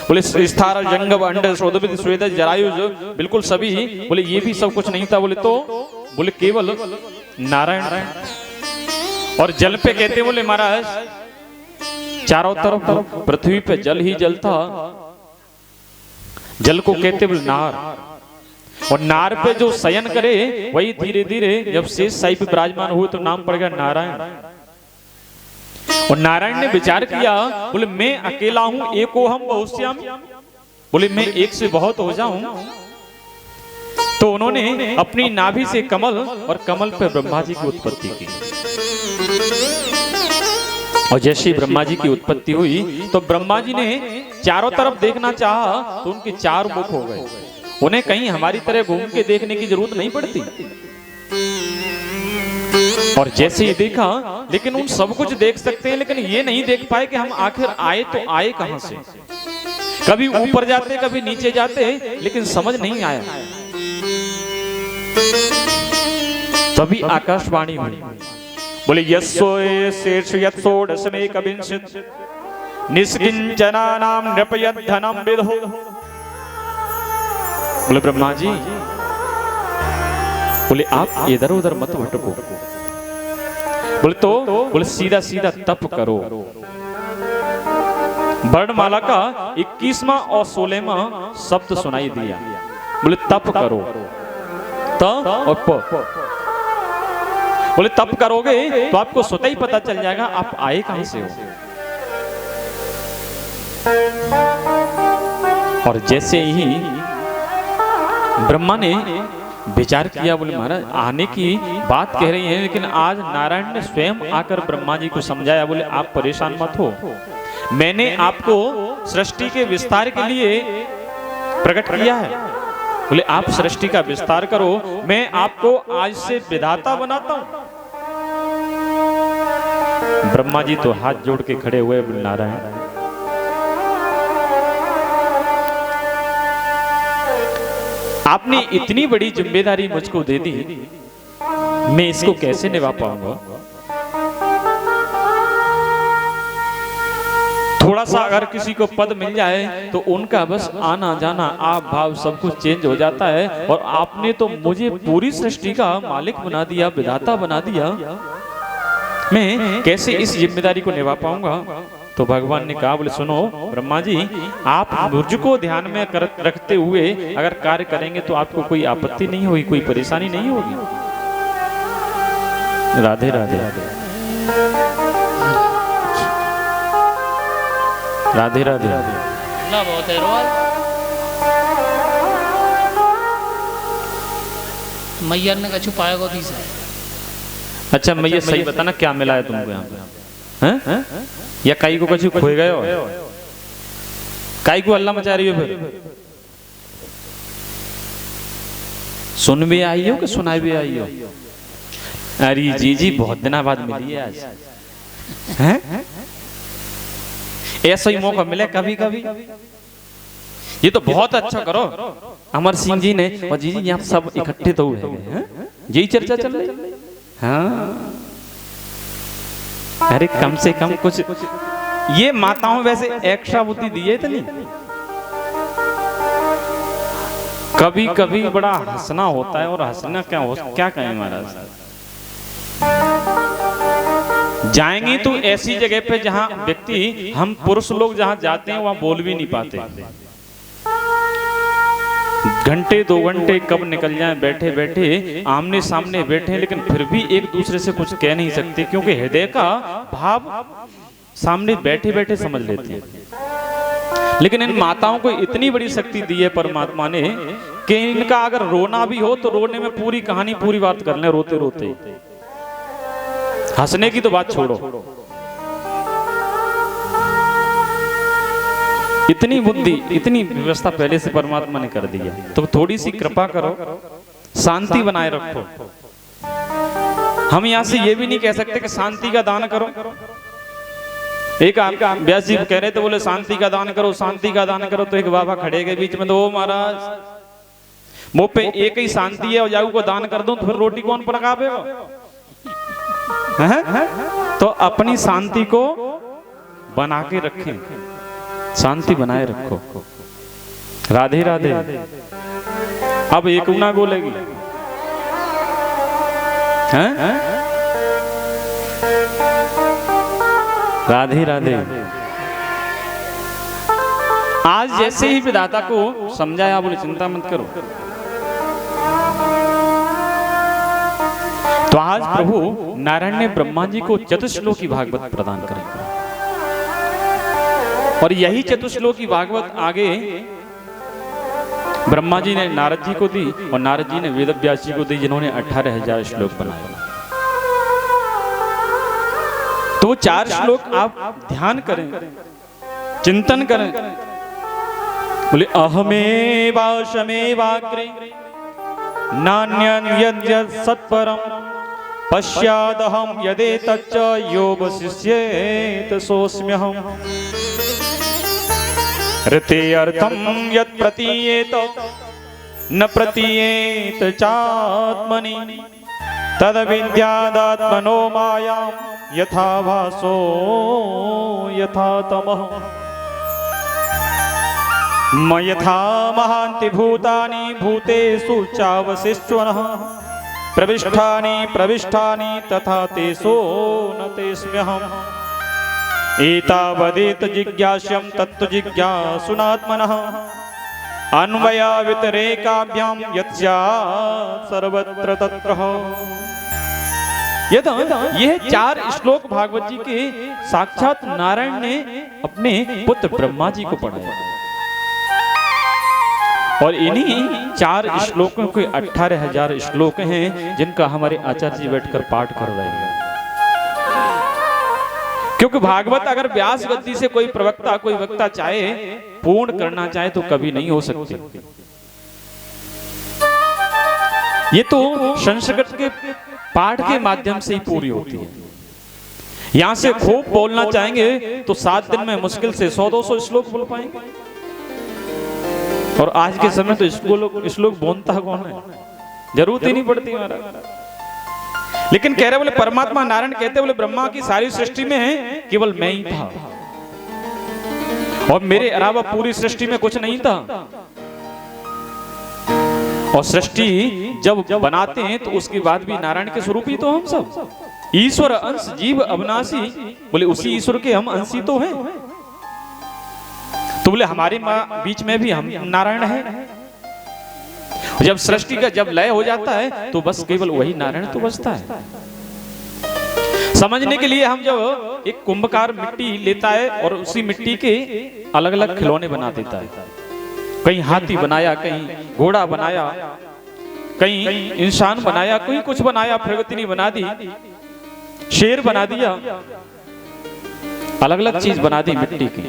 बोले स्थार जंगम अंड शोधविद स्वेदज जरायुज बिल्कुल सभी, बोले ये भी सब कुछ नहीं था। बोले तो बोले केवल नारायण और जल पे कहते बोले महाराज चारों तरफ पृथ्वी पे जल ही जल था, जल को कहते बोले नार, और नार पे जो शयन करे वही धीरे धीरे जब शेष साई पे विराजमान हुए तो नाम पड़ गया नारायण। और नारायण ने विचार किया, बोले मैं अकेला हूं, एको हम बहुश्यामी, बोले मैं एक से बहुत हो जाऊं। तो उन्होंने अपनी नाभि से कमल और कमल पर ब्रह्मा जी की उत्पत्ति की। और जैसे ब्रह्मा जी की उत्पत्ति हुई तो ब्रह्मा जी ने चारों तरफ देखना चाहा तो उनके चार मुख हो गए। उन्हें कहीं हमारी तरह घूम के देखने की जरूरत नहीं पड़ती। और जैसे ही देखा, लेकिन उन सब कुछ देख सकते हैं, लेकिन ये नहीं देख पाए कि हम आखिर आए तो आए कहां से। कभी ऊपर जाते कभी नीचे जाते, लेकिन समझ नहीं आया। तभी आकाशवाणी हुई, बोले यस्सोए शेष यत्सोडशमे कविंशित निष्किंचनानाम नृपयत धनम विदो। बोले ब्रह्मा जी, बोले आप इधर उधर मत भटको। बोले सीधा सीधा तप करो। वर्णमाला का 21वां और 16वां शब्द सुनाई दिया। बोले तप करो, त और प। बोले तप करोगे तो आपको स्वतः ही पता चल जाएगा आप आए कहां से हो। और जैसे ही ब्रह्मा ने विचार किया, बोले महाराज आने की बात कह रही हैं, लेकिन आज नारायण ने स्वयं आकर ब्रह्मा जी को समझाया। बोले आप परेशान मत हो, मैंने आपको सृष्टि के विस्तार के लिए प्रकट किया है। बोले आप सृष्टि का विस्तार करो, मैं आपको आज से विधाता बनाता हूं। ब्रह्मा जी तो हाथ जोड़ के खड़े हुए, बोले नारायण आपने इतनी बड़ी जिम्मेदारी मुझको दे दी, मैं इसको कैसे निभा पाऊंगा। थोड़ा सा अगर किसी को पद मिल जाए तो उनका बस आना जाना आप भाव सब कुछ चेंज हो जाता है। और आपने तो मुझे पूरी सृष्टि का मालिक बना दिया, विधाता बना दिया, मैं कैसे इस जिम्मेदारी को निभा पाऊंगा। तो भगवान ने कहा, बोले सुनो ब्रह्मा जी, आप मुझको ध्यान में रखते हुए अगर कार्य करेंगे तो आपको कोई आपत्ति नहीं होगी, कोई परेशानी नहीं होगी। राधे राधे राधे राधे ना बहुत है रोल मैया ने कछु पाएगा दी से। अच्छा मैया सही बताना क्या मिला है तुमको यहाँ पे, हैं? या काई को कछु खोए गए हो, काई को अल्लाह मचा रही हो, फिर सुन भी आई हो कि सुनाई भी आई हो। अरे जी बहुत दिना बाद मिली है आज, हैं? ऐसा ही मौका मिले कभी कभी। ये तो बहुत अच्छा करो अमर सिंह जी ने, और जी यहाँ सब इकट्ठे तो हुए हैं, यही चर्चा चल रही। हाँ अरे कम से कम कुछ ये माताओं वैसे एक्स्ट्रा बुद्धि दी है इतनी। कभी कभी बड़ा हंसना होता है, और हंसना क्या कहें महाराज। जाएंगे तो ऐसी जगह पे जहां व्यक्ति, हम पुरुष लोग जहां जाते हैं वहां बोल भी नहीं पाते। घंटे 2 घंटे कब निकल जाएं बैठे बैठे, आमने सामने बैठे, लेकिन फिर भी एक दूसरे से कुछ कह नहीं सकते, क्योंकि हृदय का भाव सामने बैठे बैठे समझ लेते हैं। लेकिन इन माताओं को इतनी बड़ी शक्ति दी है परमात्मा ने कि इनका अगर रोना भी हो तो रोने में पूरी कहानी पूरी बात कर ले रोते रोते। हंसने की तो बात छोड़ो, इतनी बुद्धि इतनी व्यवस्था पहले से परमात्मा ने कर दी है। तो थोड़ी सी कृपा करो, शांति बनाए रखो। हम यहां से ये भी नहीं कह सकते कि शांति का दान करो। एक व्यास जी कह रहे थे, बोले शांति का दान करो, शांति का दान करो। तो एक बाबा खड़े गए बीच में, तो वो महाराज मुंह पे एक ही शांति है और जाऊ को दान कर दूं तो फिर रोटी कौन पकावेगा। तो अपनी शांति को बना के रखें, शांति बनाए रखो। राधे राधे। अब एक ना बोलेगी, हैं? राधे राधे। आज जैसे ही विधाता को समझाया, बोले चिंता मत करो। तो आज प्रभु नारायण ने ब्रह्मा जी को चतुश्लोकी भागवत प्रदान करी और यही चतुश्लोकी भागवत आगे ब्रह्मा जी ने नारद जी को दी और नारद जी ने वेदव्यास जी को दी, जिन्होंने 18,000 श्लोक बनाए। तो वो 4 श्लोक आप ध्यान करें, चिंतन करें। बोले अहमेवाशमेवाग्रे नान्यं यद्यत् सत्परं पश्यादहं यदेतच्च योऽवशिष्येत सोऽस्म्यहम्। ऋते अर्थं यत् प्रतीयेत न प्रतीयेत चात्मनि तद्विद्यादात्मनो मायां यथा भासो यथा तमः। यथा महान्ति भूतानि भूतेषु चावशिष्यनः प्रविष्टानि प्रविष्टानि तथा तेषु न तेऽस्म्यहम्। एतावदेत जिज्ञास्यं तत्तु जिज्ञासुनात्मनः अन्वया व्यतिरेकाभ्यां यत् स्यात् सर्वत्र तत्रः। यह 4 श्लोक भागवत जी के साक्षात नारायण ने अपने पुत्र ब्रह्मा जी को पढ़ाया और इन्हीं 4 श्लोकों के 18,000 श्लोक हैं जिनका हमारे आचार्य जी बैठकर पाठ कर रहे हैं। क्योंकि भागवत अगर व्यास गद्दी से कोई प्रवक्ता कोई वक्ता चाहे पूर्ण करना चाहे तो कभी नहीं हो सकती। ये तो संस्कृत के पाठ के माध्यम से ही पूरी होती है। यहां से खूब बोलना चाहेंगे तो 7 दिन में मुश्किल से 100-200 श्लोक बोल पाएंगे। और आज के समय तो श्लोक बोलता कौन है, जरूरत ही नहीं पड़ती महाराज। लेकिन कह रहे बोले परमात्मा नारायण कहते बोले ब्रह्मा की सारी सृष्टि में केवल मैं ही था और मेरे अलावा पूरी सृष्टि में कुछ नहीं था। और सृष्टि जब बनाते हैं तो उसके बाद भी नारायण के स्वरूप ही तो हम सब। ईश्वर अंश जीव अविनाशी, बोले उसी ईश्वर के हम अंशी तो हैं। तो बोले हमारे बीच में भी हम नारायण है। जब सृष्टि का जब लय हो जाता है तो बस केवल वही नारायण तो बचता है। समझने के लिए हम जब एक कुंभकार मिट्टी लेता है और उसी मिट्टी के अलग अलग खिलौने बना देता है, कहीं हाथी बनाया, कहीं घोड़ा बनाया, कहीं इंसान बनाया, कोई कुछ बनाया, प्रगति बना दी, शेर बना दिया, अलग अलग चीज बना दी मिट्टी की।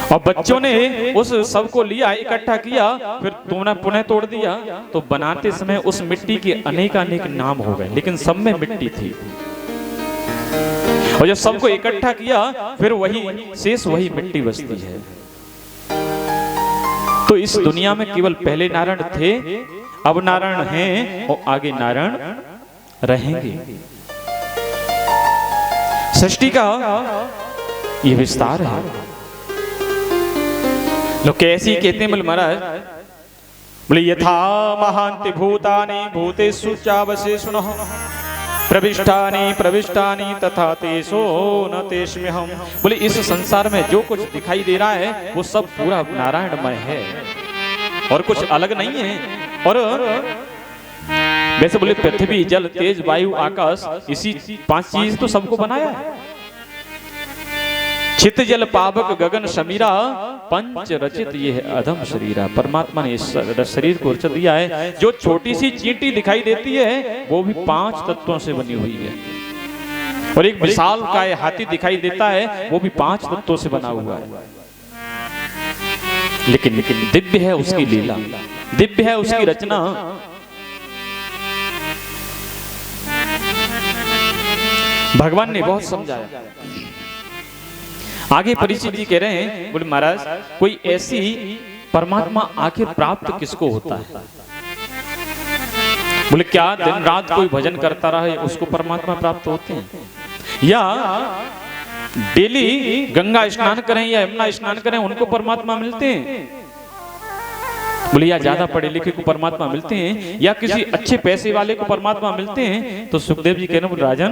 और बच्चों ने उस सब को लिया, इकट्ठा किया, फिर तुमने पुनः तोड़ दिया। तो बनाते समय उस मिट्टी के अनेक नाम हो गए, लेकिन सब में मिट्टी थी। और जब सबको इकट्ठा किया फिर वही शेष वही मिट्टी बचती है। तो इस दुनिया में केवल पहले नारायण थे, अब नारायण हैं और आगे नारायण रहेंगे। सृष्टि का ये विस्तार है। लोग कैसी कहते हैं बोले महाराज, बोले यथा महान्ति भूतानि भूतेषु चावशेषुणः प्रविष्टानि प्रविष्टानि तथा तेषु न तेषाम्यहम्। बोले इस संसार में जो कुछ दिखाई दे रहा है वो सब पूरा नारायणमय है और कुछ अलग नहीं है। और वैसे बोले पृथ्वी जल तेज वायु आकाश, इसी 5 चीज तो सबको बनाया है। चित जल पावक गगन समीरा पंच रचित ये है अधम शरीरा। परमात्मा ने इस शरीर को रच दिया है। जो छोटी सी चींटी दिखाई देती है वो भी 5 तत्वों से बनी हुई है। और एक विशाल काय हाथी दिखाई देता है वो भी 5 तत्वों से बना हुआ है। लेकिन दिव्य है उसकी लीला, दिव्य है उसकी रचना। भगवान ने बहुत समझाया। आगे परीक्षित जी कह रहे हैं, बोले महाराज कोई ऐसी परमात्मा आखिर प्राप्त किसको होता है? बोले क्या दिन रात कोई भजन करता रहे उसको परमात्मा प्राप्त होते हैं, या डेली गंगा स्नान करें या यमुना स्नान करें उनको परमात्मा मिलते हैं? बोले या ज्यादा पढ़े लिखे को परमात्मा मिलते हैं या किसी अच्छे पैसे वाले को परमात्मा मिलते हैं? तो सुखदेव जी कहने बोले राजन,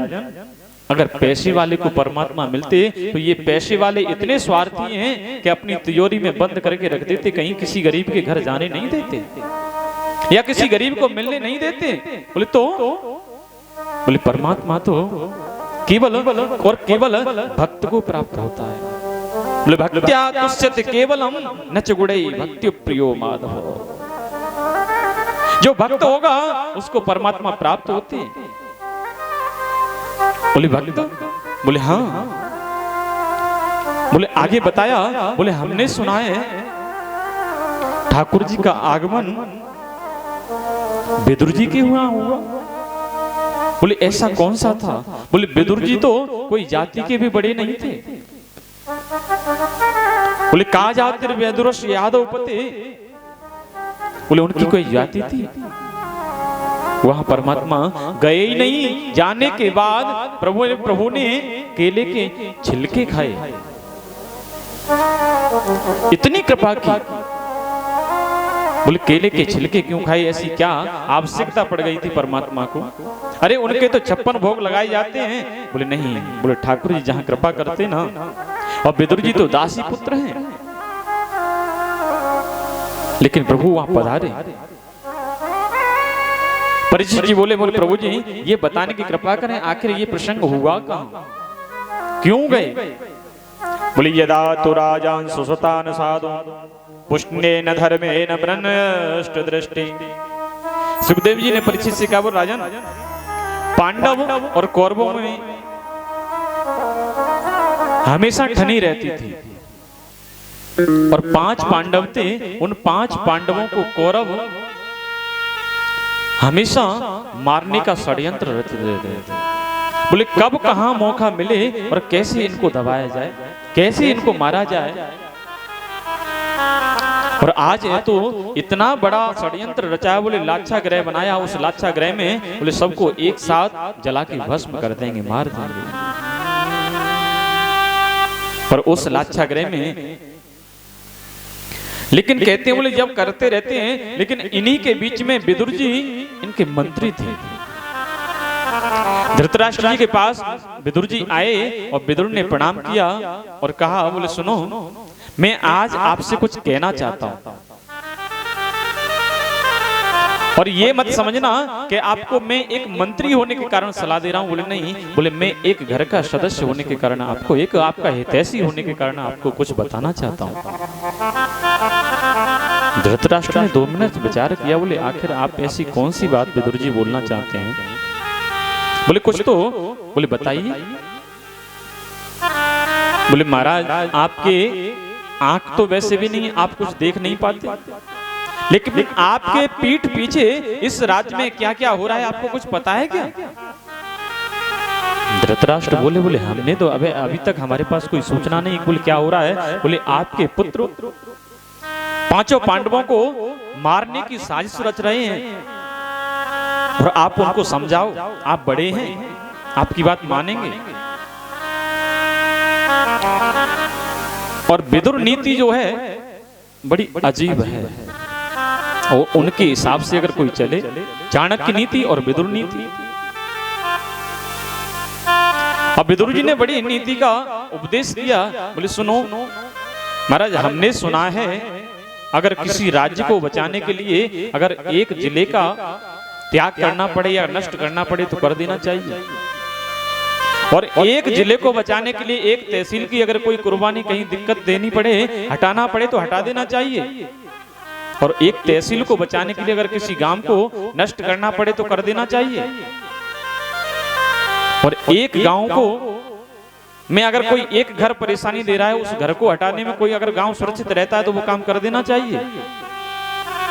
अगर पैसे वाले को परमात्मा मिलते तो ये पैसे वाले इतने स्वार्थी हैं कि अपनी तिजोरी में बंद करके रख देते, कहीं किसी गरीब के घर जाने नहीं देते या किसी गरीब को मिलने नहीं देते। बोले तो बोले परमात्मा तो केवल और केवल भक्त को प्राप्त होता है। बोले भक्त्या तुष्यते केवलम न च गुणै भक्ति प्रियो माधव। जो भक्त होगा उसको परमात्मा प्राप्त होते हैं। बोले भक्त, बोले हाँ। बोले आगे बताया, बोले हमने सुना है ठाकुर जी का आगमन विदुर जी के हुआ हुआ। बोले ऐसा कौन सा था? बोले विदुर जी तो कोई जाति के भी बड़े नहीं थे। बोले कहा जातिर विदुरश यादवपते। बोले उनकी कोई जाति थी? वहां परमात्मा गए ही नहीं। जाने के बाद प्रभु ने केले के छिलके खाए। इतनी कृपा की। बोले केले के छिलके क्यों खाए? ऐसी क्या आवश्यकता पड़ गई थी परमात्मा को? अरे उनके तो 56 भोग लगाए जाते हैं। बोले नहीं, बोले ठाकुर जी जहां कृपा करते ना, और विदुर जी तो दासी पुत्र हैं, लेकिन प्रभु वहां पधारे। परीक्षित जी बोले प्रभु जी ये बताने की कृपा करें आखिर ये प्रसंग हुआ कहां, क्यों गए? बोले यदा तो राजान सुसतान साधु पुष्णे न धर्मे न भ्रष्ट दृष्टि। सुखदेव जी ने परीक्षित से कहा, राजन पांडव और कौरवों में हमेशा ठनी रहती थी, और 5 पांडव थे। उन 5 पांडवों को कौरव हमेशा मारने का षड्यंत्र रचते थे। बोले कब कहां मौका मिले और कैसे इनको दबाया जाए, कैसे इनको मारा जाए। और आज है तो इतना बड़ा षड्यंत्र रचाया। बोले लाच्छा ग्रह बनाया, उस लाच्छा ग्रह में बोले सबको एक साथ जला के भस्म कर देंगे, मार देंगे। पर उस लाच्छा ग्रह में लेकिन कहते हैं, बोले जब करते रहते हैं, लेकिन इन्हीं के बीच में विदुर जी इनके मंत्री थे। धृतराष्ट्र जी के पास विदुर जी आए और विदुर ने प्रणाम किया और कहा, बोले सुनो मैं आज आपसे कुछ कहना चाहता हूं, और ये मत समझना कि आपको मैं एक मंत्री होने के कारण सलाह दे रहा हूं। बोले नहीं, बोले मैं एक घर का सदस्य होने के कारण आपको, एक आपका हितैषी होने के कारण आपको कुछ बताना चाहता हूं। धृतराष्ट्र ने 2 मिनट विचार किया। बोले आखिर आप ऐसी कौन सी बात विदुर जी बोलना चाहते हैं? बोले कुछ तो। बोले बताइए। बोले महाराज आपके आंख तो वैसे भी नहीं, आप कुछ देख नहीं पाते, लेकिन आपके पीठ पीछे इस राज्य में क्या क्या हो रहा है आपको कुछ पता है क्या? धृतराष्ट्र बोले हमने तो अभी तक हमारे पास कोई सूचना नहीं। बोले क्या हो रहा है? बोले आपके पुत्र 5 पांडवों को मारने की साजिश रच रहे हैं, और आप उनको समझाओ, आप बड़े हैं, आपकी बात मानेंगे। और विदुर नीति जो है बड़ी अजीब है, और उनके हिसाब से अगर कोई चले, चाणक्य नीति और विदुर नीति। अब विदुर जी ने बड़ी नीति का उपदेश किया। बोले सुनो महाराज, हमने सुना है अगर किसी राज्य को बचाने के लिए अगर एक जिले का त्याग करना पड़े या नष्ट करना पड़े तो कर देना चाहिए, और एक जिले को बचाने के लिए एक तहसील की अगर कोई कुर्बानी कहीं दिक्कत देनी पड़े, हटाना पड़े तो हटा देना चाहिए, और एक तहसील को बचाने के लिए अगर किसी गांव को नष्ट करना पड़े तो कर देना चाहिए, और एक गांव को में अगर कोई एक घर परेशानी दे रहा है, उस घर को हटाने में कोई अगर गांव सुरक्षित रहता है तो वो काम कर देना चाहिए,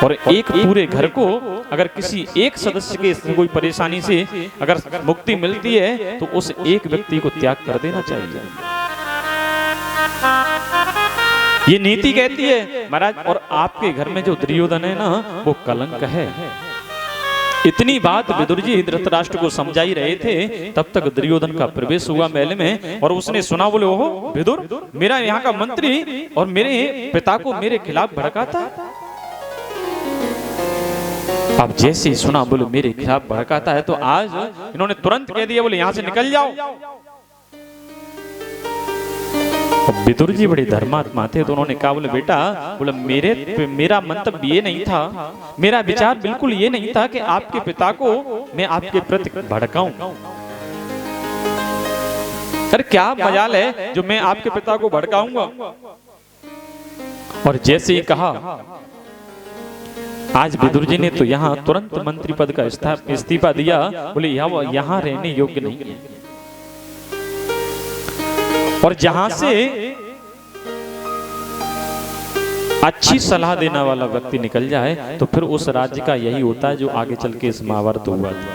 और एक पूरे घर को अगर किसी एक सदस्य के कोई परेशानी से अगर मुक्ति मिलती है तो उस एक व्यक्ति को त्याग कर देना चाहिए। ये नीति कहती है महाराज। और आपके घर में जो दुर्योधन है ना, वो कलंक है। इतनी बात विदुर जी धृतराष्ट्र को समझाई रहे थे, तब तक दुर्योधन का प्रवेश हुआ महल में, और उसने सुना। बोले ओहो विदुर, मेरा यहाँ का मंत्री और मेरे पिता को मेरे खिलाफ भड़काता। अब जैसे ही सुना, बोले मेरे खिलाफ भड़काता है, तो आज इन्होंने तुरंत कह दिया, बोले यहां से निकल जाओ। विदुर जी बड़े धर्मात्मा थे, तो उन्होंने कहा, बोले बेटा, बोले मेरा मंतव्य ये नहीं था, मेरा विचार बिल्कुल ये नहीं था कि आपके पिता को मैं आपके प्रति भड़काऊं। अरे क्या मजाल है जो मैं आपके पिता को भड़काऊंगा। और जैसे ही कहा, आज विदुर जी ने तो यहाँ तुरंत मंत्री पद का इस्तीफा दिया। बोले यहाँ रहने योग्य नहीं है, और जहां से अच्छी सलाह देने वाला व्यक्ति निकल जाए तो फिर उस राज्य का यही होता है जो आगे चल के इस महाभारत हुआ था।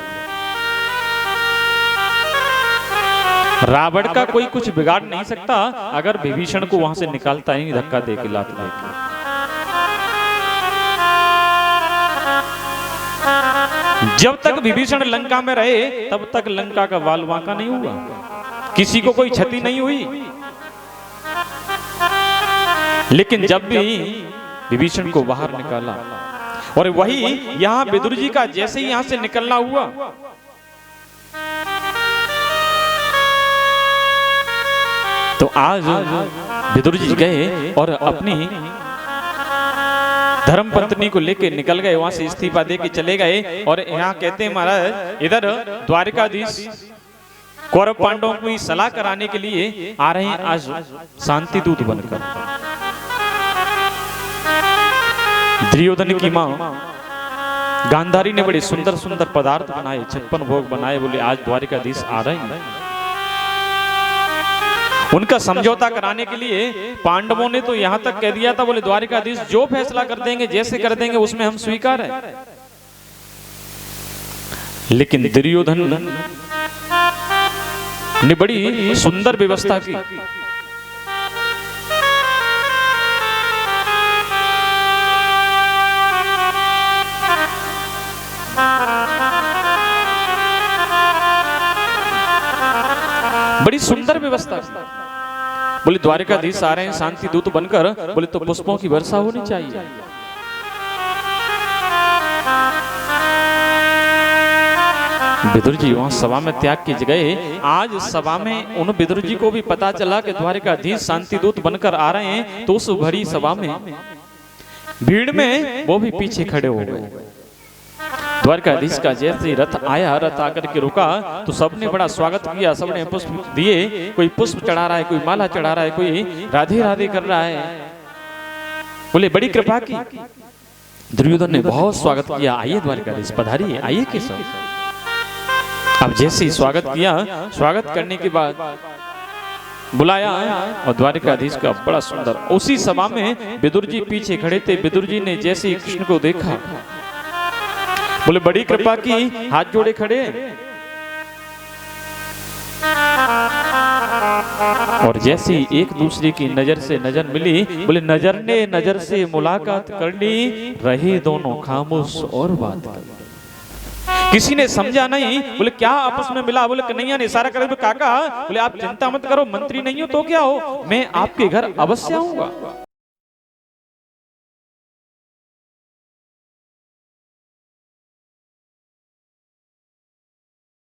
रावण का कोई कुछ बिगाड़ नहीं सकता अगर विभीषण को वहां से निकालता ही धक्का दे के, लात दे के। जब तक विभीषण लंका में रहे तब तक लंका का वाल वांका नहीं हुआ, किसी को कोई क्षति नहीं हुई। लेकिन जब भी विभीषण को बाहर निकाला, और वही यहां विदुर जी का जैसे ही यहां से निकलना हुआ, तो आज विदुर जी गए और अपनी धर्म पत्नी को लेके निकल गए, वहां से इस्तीफा दे के चले गए। और यहाँ कहते हैं महाराज, इधर द्वारिकाधीश कौरव पांडवों की सलाह कराने के लिए आ रहे हैं आज शांति दूत बनकर। दुर्योधन की मां गांधारी ने बड़े सुंदर सुंदर पदार्थ बनाए, 56 भोग बनाए। बोले आज द्वारिकाधीश आ रहे हैं, उनका समझौता कराने के लिए पांडवों ने तो यहां तक कह दिया था, बोले द्वारिकाधीश जो फैसला कर देंगे, जैसे कर देंगे, उसमें हम स्वीकार है। लेकिन दुर्योधन ने बड़ी सुंदर व्यवस्था की। बड़ी सुंदर व्यवस्था। बोले द्वारिकाधीश आ रहे हैं शांति दूत बनकर, बोले तो पुष्पों की वर्षा होनी चाहिए। विदुर जी वहां सभा में त्याग के गए। आज सभा में उन विदुर जी को भी पता चला कि द्वारिकाधीश शांति दूत बनकर आ रहे हैं, तो उस भरी सभा में भीड़ में वो भी पीछे खड़े हो गए। द्वारकाधीश का जैसे रथ आया, रथ आकर के रुका, तो सबने बड़ा स्वागत किया, सबने पुष्प दिए। कोई पुष्प चढ़ा रहा है, कोई माला चढ़ा रहा है, कोई राधे राधे कर रहा है। बोले बड़ी कृपा की। दुर्योधन ने बहुत स्वागत किया, आइए द्वारकाधीश पधारिए, आइए के सब। अब जैसे ही स्वागत किया, स्वागत करने के बाद बुलाया और द्वारिकाधीश का बड़ा सुंदर। उसी सभा में विदुर जी पीछे खड़े थे। विदुर जी ने जैसे ही कृष्ण को देखा, बोले बड़ी कृपा की, हाथ जोड़े खड़े। और जैसे ही एक दूसरे की नजर से नजर मिली, बोले नजर ने नजर से मुलाकात कर ली, रहे दोनों खामोश और बात कर। किसी ने समझा नहीं। बोले क्या आपस में मिला? बोले कन्हैया ने इशारा करे, काका। बोले आप चिंता मत करो, मंत्री नहीं हो तो क्या हो, मैं आपके घर अवश्य आऊंगा।